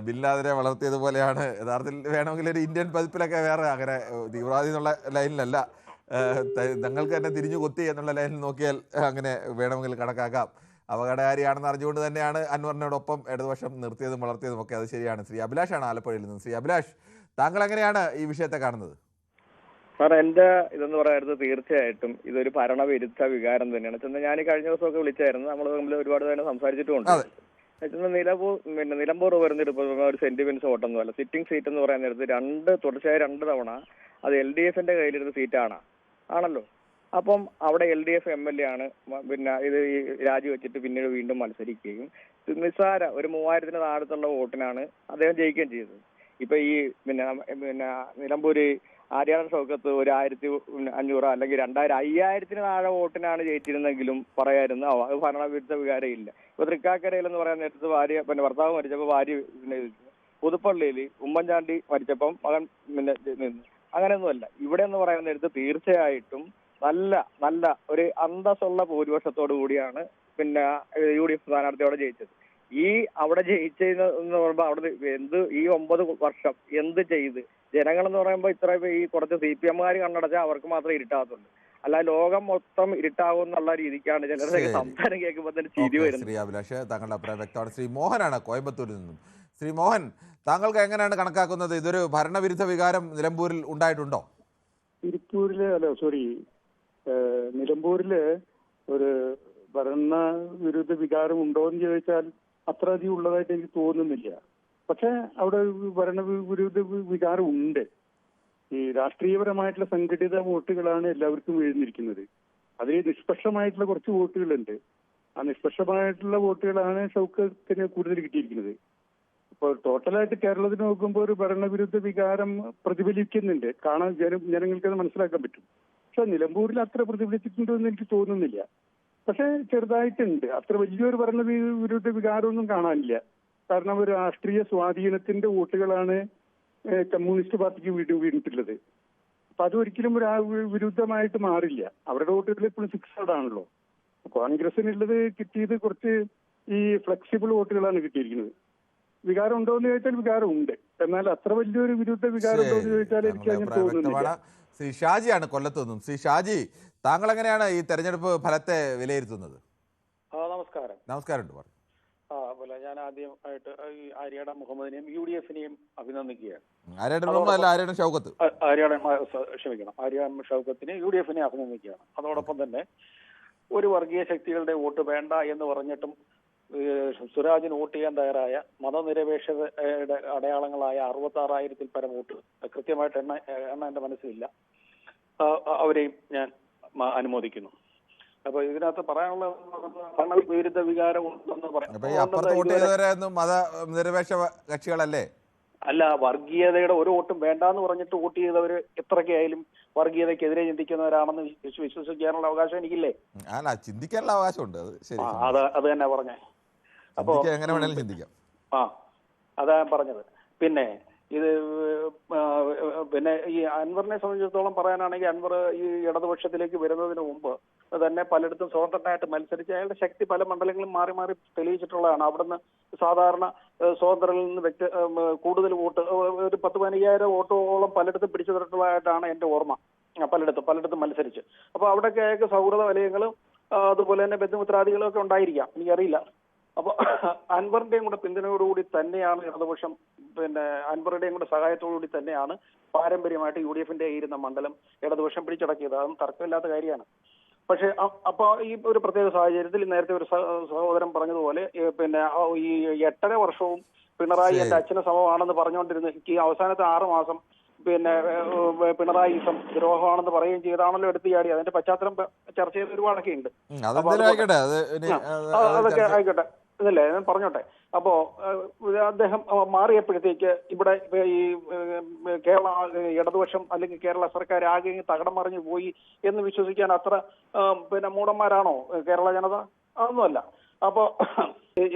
ബില്ലാദിനെ വളർത്തിയതുപോലെയാണ് യഥാർത്ഥത്തിൽ. വേണമെങ്കിൽ ഒരു ഇന്ത്യൻ പതിപ്പിലൊക്കെ വേറെ അങ്ങനെ തീവ്രവാദി എന്നുള്ള ലൈനിലല്ല, ഞങ്ങൾക്ക് തന്നെ തിരിഞ്ഞു കൊത്തി എന്നുള്ള ലൈനിൽ നോക്കിയാൽ അങ്ങനെ വേണമെങ്കിൽ കണക്കാക്കാം. അപകടകാരിയാണെന്ന് അറിഞ്ഞുകൊണ്ട് തന്നെയാണ് അൻവറിനോടൊപ്പം ഇടതുപക്ഷം നിർത്തിയതും വളർത്തിയതും ഒക്കെ. അത് ശരിയാണ്. ശ്രീ അഭിലാഷാണ് ആലപ്പുഴയിൽ നിന്ന്. ശ്രീ അഭിലാഷ്, താങ്കൾ എങ്ങനെയാണ് ഈ വിഷയത്തെ കാണുന്നത്? സാർ, എന്റെ ഇതെന്ന് പറയുന്നത് തീർച്ചയായിട്ടും ഇതൊരു ഭരണവിരുദ്ധ വികാരം തന്നെയാണ്. ഞാൻ കഴിഞ്ഞ ദിവസമൊക്കെ വിളിച്ചായിരുന്നു, നമ്മൾ തമ്മിൽ ഒരുപാട് തന്നെ സംസാരിച്ചിട്ടുമുണ്ട്. നിലമ്പൂർ വരുന്നൊരു ഒരു സെന്റിമെന്റ്സ് വോട്ടൊന്നുമല്ല. സിറ്റിംഗ് സീറ്റ് എന്ന് പറയുന്ന നേരത്ത് തുടർച്ചയായ 2 തവണ അത് LDFന്റെ കയ്യിലിരുന്ന സീറ്റാണ് ആണല്ലോ. അപ്പം അവിടെ LDF MLA ആണ് പിന്നെ ഇത് ഈ രാജിവെച്ചിട്ട് പിന്നീട് വീണ്ടും മത്സരിക്കുകയും നിസ്സാര ഒരു 3000-ന് താഴത്തുള്ള വോട്ടിനാണ് അദ്ദേഹം ജയിക്കുകയും ചെയ്തത്. ഇപ്പൊ ഈ പിന്നെ നിലമ്പൂര് ആര്യാടൻ ഷൗക്കത്ത് ഒരു 1500 അല്ലെങ്കിൽ 2000 5000-ന് താഴെ വോട്ടിനാണ് ജയിച്ചിരുന്നെങ്കിലും പറയായിരുന്നു അത് ഭരണവിരുദ്ധ വികാരം ഇല്ല. ഇപ്പൊ തൃക്കാക്കരയിൽ എന്ന് പറയാൻ നേരത്ത് ഭാര്യ പിന്നെ ഭർത്താവ് മരിച്ചപ്പോൾ ഭാര്യ പിന്നെ പുതുപ്പള്ളിയിൽ ഉമ്മൻചാണ്ടി മരിച്ചപ്പം മകൻ പിന്നെ നിന്നു. അങ്ങനെയൊന്നുമല്ല. ഇവിടെ എന്ന് പറയുന്ന നേരത്ത് തീർച്ചയായിട്ടും നല്ല നല്ല ഒരു അന്തസ്സുള്ള ഭൂരിപക്ഷത്തോടു കൂടിയാണ് പിന്നെ UDF സ്ഥാനാർത്ഥി അവിടെ ജയിച്ചത്. ഈ അവിടെ ജയിച്ചെന്ന് പറയുമ്പോൾ അവിടെ ഈ 9 വർഷം എന്ത് ചെയ്ത് ജനങ്ങളെന്ന് പറയുമ്പോൾ ഇത്ര ഈ കുറച്ച് CPM-കാർ കണ്ണടച്ചാൽ അവർക്ക് മാത്രമേ ഇരുട്ടാകത്തുള്ളൂ. അല്ല ലോകം മൊത്തം ഇരുട്ടാകും എന്നുള്ള രീതിക്കാണ് ചിലരുടെ സംസാരം കേൾക്കുമ്പോൾ തന്നെ ചിരി വരുന്നത്. ശ്രീ അഭിലാഷ്, താങ്കളുടെ അഭിപ്രായം വ്യക്തമാണ്. ശ്രീ മോഹനാണ് കോയമ്പത്തൂരിൽ നിന്നും. ശ്രീ മോഹൻ, താങ്കൾക്ക് എങ്ങനെയാണ് കണക്കാക്കുന്നത്? ഇതൊരു ഭരണവിരുദ്ധ വികാരം നിലമ്പൂരിൽ ഉണ്ടായിട്ടുണ്ടോ? നിലമ്പൂരില് ഒരു ഭരണവിരുദ്ധ വികാരം ഉണ്ടോ എന്ന് ചോദിച്ചാൽ അത്ര അധികം ഉള്ളതായിട്ട് എനിക്ക് തോന്നുന്നില്ല. പക്ഷെ അവിടെ ഭരണവിരുദ്ധ വികാരം ഉണ്ട്. ഈ രാഷ്ട്രീയപരമായിട്ടുള്ള സംഘടിത വോട്ടുകളാണ് എല്ലാവർക്കും വീഴുന്നിരിക്കുന്നത്. അതിൽ നിഷ്പക്ഷമായിട്ടുള്ള കുറച്ച് വോട്ടുകളുണ്ട്. ആ നിഷ്പക്ഷമായിട്ടുള്ള വോട്ടുകളാണ് ഷൗക്കത്തിന് കൂടുതൽ കിട്ടിയിരിക്കുന്നത്. ഇപ്പോൾ ടോട്ടലായിട്ട് കേരളത്തിൽ നോക്കുമ്പോൾ ഒരു ഭരണവിരുദ്ധ വികാരം പ്രതിഫലിക്കുന്നുണ്ട്. കാണാൻ ജനങ്ങൾക്കത് മനസ്സിലാക്കാൻ പറ്റും. പക്ഷെ നിലമ്പൂരിൽ അത്ര പ്രതിഫലിച്ചിട്ടുണ്ടോ എന്ന് എനിക്ക് തോന്നുന്നില്ല. പക്ഷെ ചെറുതായിട്ടുണ്ട്. അത്ര വലിയൊരു ഭരണവിരുദ്ധ വികാരമൊന്നും കാണാനില്ല. കാരണം ഒരു രാഷ്ട്രീയ സ്വാധീനത്തിന്റെ വോട്ടുകളാണ് കമ്മ്യൂണിസ്റ്റ് പാർട്ടിക്ക് വീണിട്ടുള്ളത്. അപ്പൊ അതൊരിക്കലും ഒരു വിരുദ്ധമായിട്ട് മാറില്ല. അവരുടെ വോട്ടുകൾ ഇപ്പോഴും ഫിക്സഡ് ആണല്ലോ. കോൺഗ്രസിനുള്ളത് കിട്ടിയത് കുറച്ച് ഈ ഫ്ലെക്സിബിൾ വോട്ടുകളാണ് കിട്ടിയിരിക്കുന്നത്. വികാരം ഉണ്ടോ എന്ന് ചോദിച്ചാൽ വികാരം ഉണ്ട്. എന്നാൽ അത്ര വലിയൊരു വിരുദ്ധ വികാരം ഉണ്ടോ എന്ന് ചോദിച്ചാൽ എനിക്ക് അങ്ങനെ തോന്നുന്നില്ല. ശ്രീ ഷാജിയാണ് കൊല്ലത്ത് നിന്നും. ശ്രീ ഷാജി, താങ്കൾ എങ്ങനെയാണ് ഈ തെരഞ്ഞെടുപ്പ് ഫലത്തെ വിലയിരുത്തുന്നത്? നമസ്കാരം. നമസ്കാരം. ഞാൻ ആദ്യമായിട്ട് ഈ ആര്യാടൻ മുഹമ്മദിനെയും UDF-നെയും അഭിനന്ദിക്കുകയാണ്. ആര്യാടൻ ഷൗക്കത്തിനെ UDF-നെ അഭിനന്ദിക്കുകയാണ്. അതോടൊപ്പം തന്നെ ഒരു വർഗീയ ശക്തികളുടെ വോട്ട് വേണ്ട എന്ന് പറഞ്ഞിട്ടും സ്വരാജിന് വോട്ട് ചെയ്യാൻ തയ്യാറായ മതനിരപേക്ഷതയുടെ അടയാളങ്ങളായ 66,000-ൽ പരം വോട്ട് കൃത്യമായിട്ട് എണ്ണ എന്റെ മനസ്സിലില്ല. അവരെയും ഞാൻ അനുമോദിക്കുന്നു. അപ്പൊ ഇതിനകത്ത് പറയാനുള്ള ഭരണവിരുദ്ധ വികാരം ഉണ്ടെന്ന് മതനിരപേക്ഷ കക്ഷികളല്ലേ? അല്ല, വർഗീയതയുടെ ഒരു വോട്ടും വേണ്ടാന്ന് പറഞ്ഞിട്ട് വോട്ട് ചെയ്തവര് എത്രയൊക്കെയായാലും വർഗീയതയ്ക്കെതിരെ ചിന്തിക്കുന്നവരാണെന്ന് വിശ്വസിക്കാനുള്ള അവകാശം എനിക്കില്ലേ? അല്ല, ചിന്തിക്കാനുള്ള അവകാശമുണ്ട്. അത് തന്നെ പറഞ്ഞേ. അപ്പൊ എങ്ങനെ വേണേലും ചിന്തിക്കാം. അതാ ഞാൻ പറഞ്ഞത്. പിന്നെ ഈ അൻവറിനെ സംബന്ധിച്ചിടത്തോളം പറയാനാണെങ്കിൽ അൻവർ ഈ ഇടതുപക്ഷത്തിലേക്ക് വരുന്നതിന് മുമ്പ് തന്നെ പലയിടത്തും സ്വതന്ത്രനായിട്ട് മത്സരിച്ച് അയാളുടെ ശക്തി പല മണ്ഡലങ്ങളും മാറി മാറി തെളിയിച്ചിട്ടുള്ളതാണ്. അവിടുന്ന് സാധാരണ സ്വതന്ത്രരിൽ നിന്ന് കൂടുതൽ വോട്ട് ഒരു 10-15,000 വോട്ടോളം പലയിടത്തും പിടിച്ചിട്ടുള്ളതായിട്ടാണ് എന്റെ ഓർമ്മ. പലയിടത്തും മത്സരിച്ച്. അപ്പൊ അവിടെയൊക്കെ അയാൾക്ക് സൗഹൃദ വലയങ്ങളും അതുപോലെ തന്നെ ബന്ധുമിത്രാദികളും ഒക്കെ ഉണ്ടായിരിക്കാം, എനിക്കറിയില്ല. അപ്പൊ അൻവറിന്റെയും കൂടെ പിന്തുണയോടുകൂടി തന്നെയാണ് ഇടതുപക്ഷം, പിന്നെ അൻവറുടെയും കൂടെ സഹായത്തോടുകൂടി തന്നെയാണ് പാരമ്പര്യമായിട്ട് UDF-ന്റെ ഇരുന്ന മണ്ഡലം ഇടതുപക്ഷം പിടിച്ചടക്കിയത്. അതും തർക്കമില്ലാത്ത കാര്യമാണ്. പക്ഷെ അപ്പൊ ഈ ഒരു പ്രത്യേക സാഹചര്യത്തിൽ നേരത്തെ ഒരു സഹോദരൻ പറഞ്ഞതുപോലെ പിന്നെ ഈ 8.5 വർഷവും പിണറായി എന്റെ അച്ഛന് സമമാണെന്ന് പറഞ്ഞുകൊണ്ടിരുന്ന എനിക്ക് അവസാനത്തെ 6 മാസം പിന്നെ പിണറായിസം ദ്രോഹമാണെന്ന് പറയുകയും ചെയ്താണല്ലോ എടുത്തു ചാടി. അതിന്റെ പശ്ചാത്തലം ചർച്ച ചെയ്ത് ഒരുപാടൊക്കെ ഉണ്ട്. അതൊക്കെ ആയിക്കോട്ടെ, ഇതല്ലേ ഞാൻ പറഞ്ഞോട്ടെ. അപ്പോ അദ്ദേഹം മാറിയപ്പോഴത്തേക്ക് ഇവിടെ ഈ കേരള ഇടതുപക്ഷം അല്ലെങ്കിൽ കേരള സർക്കാർ ആകെ തകടം മറിഞ്ഞു പോയി എന്ന് വിശ്വസിക്കാൻ അത്ര പിന്നെ മൂഢന്മാരാണോ കേരള ജനത? അതൊന്നുമല്ല. അപ്പൊ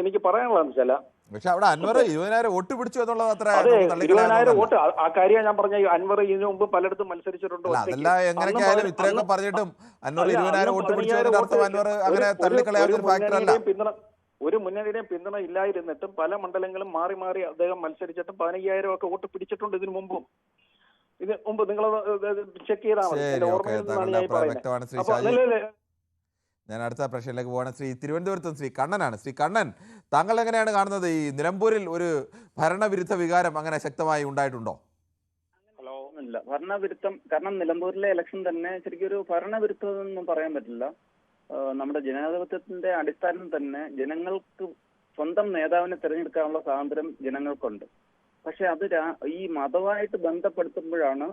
എനിക്ക് പറയാനുള്ളതെന്ന് വെച്ചാൽ പക്ഷെ അവിടെ അൻവർ 20,000 വോട്ട് പിടിച്ചു എന്നുള്ളത് അത്ര 20,000 വോട്ട് ആ കാര്യം ഞാൻ പറഞ്ഞ അൻവർ ഇതിനു മുമ്പ് പലയിടത്തും മത്സരിച്ചിട്ടുണ്ട്. അതല്ല, എങ്ങനെയൊക്കെയായാലും ഇത്രയൊക്കെ പറഞ്ഞിട്ടും അൻവർ 20,000 വോട്ട് പിടിച്ചു അൻവർ അങ്ങനെ തള്ളിക്കളയാവുന്ന ഒരു ഫാക്ടർ അല്ല. ഒരു മുന്നണിയുടെയും പിന്തുണ ഇല്ലായിരുന്നിട്ടും പല മണ്ഡലങ്ങളും മാറി മാറി അദ്ദേഹം മത്സരിച്ചിട്ടും 15,000 ഒക്കെ വോട്ട് പിടിച്ചിട്ടുണ്ട് ഇതിനു മുമ്പും. നിങ്ങൾ ചെക്ക് ചെയ്താൽ മതി. എന്റെ ഓർമ്മയിൽ നിന്നാണ് ഞാൻ പറയുന്നത്. ഞാൻ അടുത്ത പ്രശ്നത്തിലേക്ക് പോവാണ്. ശ്രീ തിരുവനന്തപുരത്ത് ശ്രീ കണ്ണനാണ്. ശ്രീ കണ്ണൻ, താങ്കൾ എങ്ങനെയാണ് കാണുന്നത്? ഈ നിലമ്പൂരിൽ ഒരു ഭരണവിരുദ്ധ വികാരം അങ്ങനെ ശക്തമായി ഉണ്ടായിട്ടുണ്ടോ? ഇല്ല, ഭരണവിരുദ്ധം. കാരണം നിലമ്പൂരിലെ ഇലക്ഷൻ തന്നെ ശരിക്കും ഒരു ഭരണവിരുദ്ധം എന്നും പറയാൻ പറ്റില്ല. നമ്മുടെ ജനാധിപത്യത്തിന്റെ അടിസ്ഥാനം തന്നെ ജനങ്ങൾക്ക് സ്വന്തം നേതാവിനെ തിരഞ്ഞെടുക്കാനുള്ള സ്വാതന്ത്ര്യം ജനങ്ങൾക്കുണ്ട്. പക്ഷെ അത് ഈ മതമായിട്ട് ബന്ധപ്പെടുത്തുമ്പോഴാണ്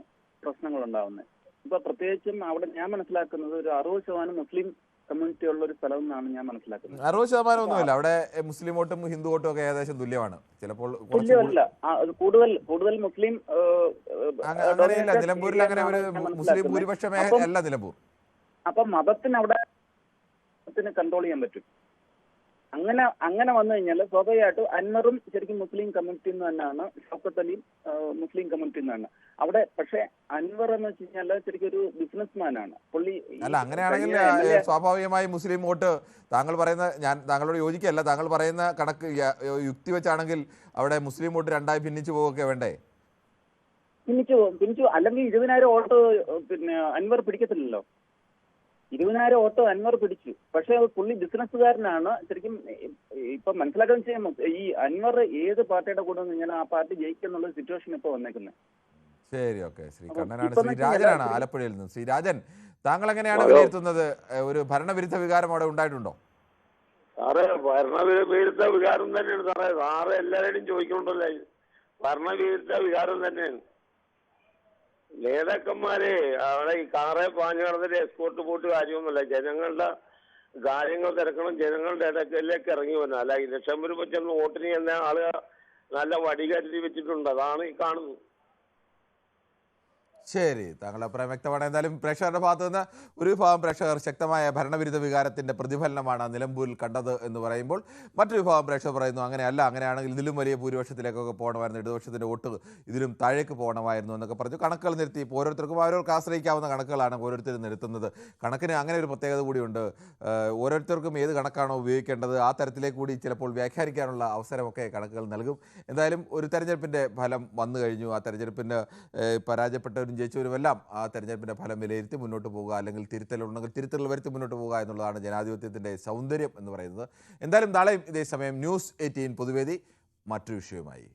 പ്രശ്നങ്ങൾ ഉണ്ടാവുന്നത്. ഇപ്പൊ പ്രത്യേകിച്ചും അവിടെ ഞാൻ മനസ്സിലാക്കുന്നത് ഒരു 60% മുസ്ലിം കമ്മ്യൂണിറ്റി ഉള്ള ഒരു സ്ഥലം എന്നാണ് ഞാൻ മനസ്സിലാക്കുന്നത്. 60% ഒന്നുമില്ല, അവിടെ മുസ്ലിം വോട്ടും ഹിന്ദു വോട്ടും ഒക്കെ ഏകദേശം തുല്യമാണ്. ചിലപ്പോൾ തുല്യമല്ല, കൂടുതൽ മുസ്ലിം അങ്ങനെയല്ല. നിലമ്പൂരിൽ അങ്ങനെ ഒരു മുസ്ലിം ഭൂരിപക്ഷമേ അല്ല നിലമ്പൂർ. അപ്പൊ മതത്തിന് അവിടെ കൺട്രോൾ ചെയ്യാൻ പറ്റും. അങ്ങനെ വന്നു കഴിഞ്ഞാൽ സ്വാഭാവികമായിട്ടും അൻവറും ശരിക്കും മുസ്ലിം കമ്മ്യൂണിറ്റിയിൽ നിന്ന് തന്നെയാണ്, ഷൗക്കത്ത് അലിയും മുസ്ലിം കമ്മ്യൂണിറ്റിയിൽ നിന്നാണ് അവിടെ. പക്ഷെ അൻവർ എന്ന് വെച്ച് കഴിഞ്ഞാൽ ശരിക്കും ഒരു ബിസിനസ്മാൻ ആണ് പുള്ളി. അല്ല, അങ്ങനെയാണെങ്കിൽ സ്വാഭാവികമായി മുസ്ലിം വോട്ട് താങ്കൾ പറയുന്ന, ഞാൻ താങ്കളോട് യോജിക്കല്ല, താങ്കൾ പറയുന്ന കണക്ക് യുക്തി വെച്ചാണെങ്കിൽ അവിടെ മുസ്ലിം വോട്ട് രണ്ടായി ഭിന്നിച്ചു പോവുകയൊക്കെ വേണ്ടേ? ഭിന്നിച്ചു അല്ലെങ്കിൽ 20,000 വോട്ട് പിന്നെ അൻവർ പിടിക്കത്തില്ലല്ലോ. 20,000 വോട്ട് അൻവർ പിടിച്ചു. പക്ഷെ പുള്ളി ബിസിനസ്സുകാരനാണ്. ശരിക്കും ഇപ്പൊ മനസ്സിലാക്കാൻ ചെയ്യാൻ ഈ അൻവർ ഏത് പാർട്ടിയുടെ കൂടെ നിന്ന് കഴിഞ്ഞാൽ ആ പാർട്ടി ജയിക്കുന്നുള്ള സിറ്റുവേഷൻ ഇപ്പൊ വന്നേക്കുന്നത്. ശരി, ഓക്കെ. ശ്രീകണ്ഠനാണ്. ശ്രീരാജനാണ് ആലപ്പുഴയിൽ നിന്ന്. ശ്രീരാജൻ, താങ്കൾ എങ്ങനെയാണ് വിലയിരുത്തുന്നത്? ഒരു ഭരണവിരുദ്ധ വികാരം അവിടെ ഉണ്ടായിട്ടുണ്ടോ? സാറേ, ഭരണവിരുദ്ധ വികാരം തന്നെയാണ് സാറേ. സാറ് എല്ലാവരുടെയും ചോദിക്കണ്ടല്ലോ, ഭരണവിരുദ്ധ വികാരം തന്നെയാണ്. നേതാക്കന്മാരെ അവിടെ ഈ കാറെ പാഞ്ഞു കിടന്നിട്ട് എസ്കോർട്ട് പോയിട്ട് കാര്യമൊന്നുമില്ല. ജനങ്ങളുടെ കാര്യങ്ങൾ തിരക്കണം, ജനങ്ങളുടെ ഇടയ്ക്കിലേക്ക് ഇറങ്ങി വരണം. അല്ല, ഇലക്ഷൻ വരുമ്പോൾ ചെന്ന് വോട്ടിന് ചെന്ന ആള് നല്ല വടികരുതി വെച്ചിട്ടുണ്ട്. അതാണ് ഈ കാണുന്നത്. ശരി, താങ്കളുടെ അഭിപ്രായം വ്യക്തമാണ്. എന്തായാലും പ്രേക്ഷകരുടെ ഭാഗത്തു നിന്ന് ഒരു വിഭാഗം പ്രേക്ഷകർ ശക്തമായ ഭരണവിരുദ്ധ വികാരത്തിൻ്റെ പ്രതിഫലനമാണ് നിലമ്പൂരിൽ കണ്ടത് എന്ന് പറയുമ്പോൾ, മറ്റൊരു വിഭാഗം പ്രേക്ഷകർ പറയുന്നു അങ്ങനെയല്ല, അങ്ങനെയാണെങ്കിൽ ഇതിലും വലിയ ഭൂരിപക്ഷത്തിലേക്കൊക്കെ പോകണമായിരുന്നു, ഇടതുപക്ഷത്തിൻ്റെ വോട്ട് ഇതിലും താഴേക്ക് പോകണമായിരുന്നു എന്നൊക്കെ പറഞ്ഞു കണക്കുകൾ നിരത്തി. ഇപ്പോൾ ഓരോരുത്തർക്കും അവരവർക്ക് ആശ്രയിക്കാവുന്ന കണക്കുകളാണ് ഓരോരുത്തരും നിരത്തുന്നത്. കണക്കിന് അങ്ങനെ ഒരു പ്രത്യേകത കൂടിയുണ്ട്. ഓരോരുത്തർക്കും ഏത് കണക്കാണോ ഉപയോഗിക്കേണ്ടത് ആ തരത്തിലേക്ക് കൂടി ചിലപ്പോൾ വ്യാഖ്യാനിക്കാനുള്ള അവസരമൊക്കെ കണക്കുകൾ നൽകും. എന്തായാലും ഒരു തെരഞ്ഞെടുപ്പിൻ്റെ ഫലം വന്നു കഴിഞ്ഞു. ആ തെരഞ്ഞെടുപ്പിന് പരാജയപ്പെട്ടവരും ജയിച്ചവരുമെല്ലാം ആ തെരഞ്ഞെടുപ്പിൻ്റെ ഫലം വിലയിരുത്തി മുന്നോട്ട് പോകുക, അല്ലെങ്കിൽ തിരുത്തലുണ്ടെങ്കിൽ തിരുത്തലുകൾ വരുത്തി മുന്നോട്ട് പോകുക എന്നുള്ളതാണ് ജനാധിപത്യത്തിൻ്റെ സൗന്ദര്യം എന്ന് പറയുന്നത്. എന്തായാലും നാളെയും ഇതേ സമയം ന്യൂസ് 18 പൊതുവേദി മറ്റൊരു വിഷയവുമായി.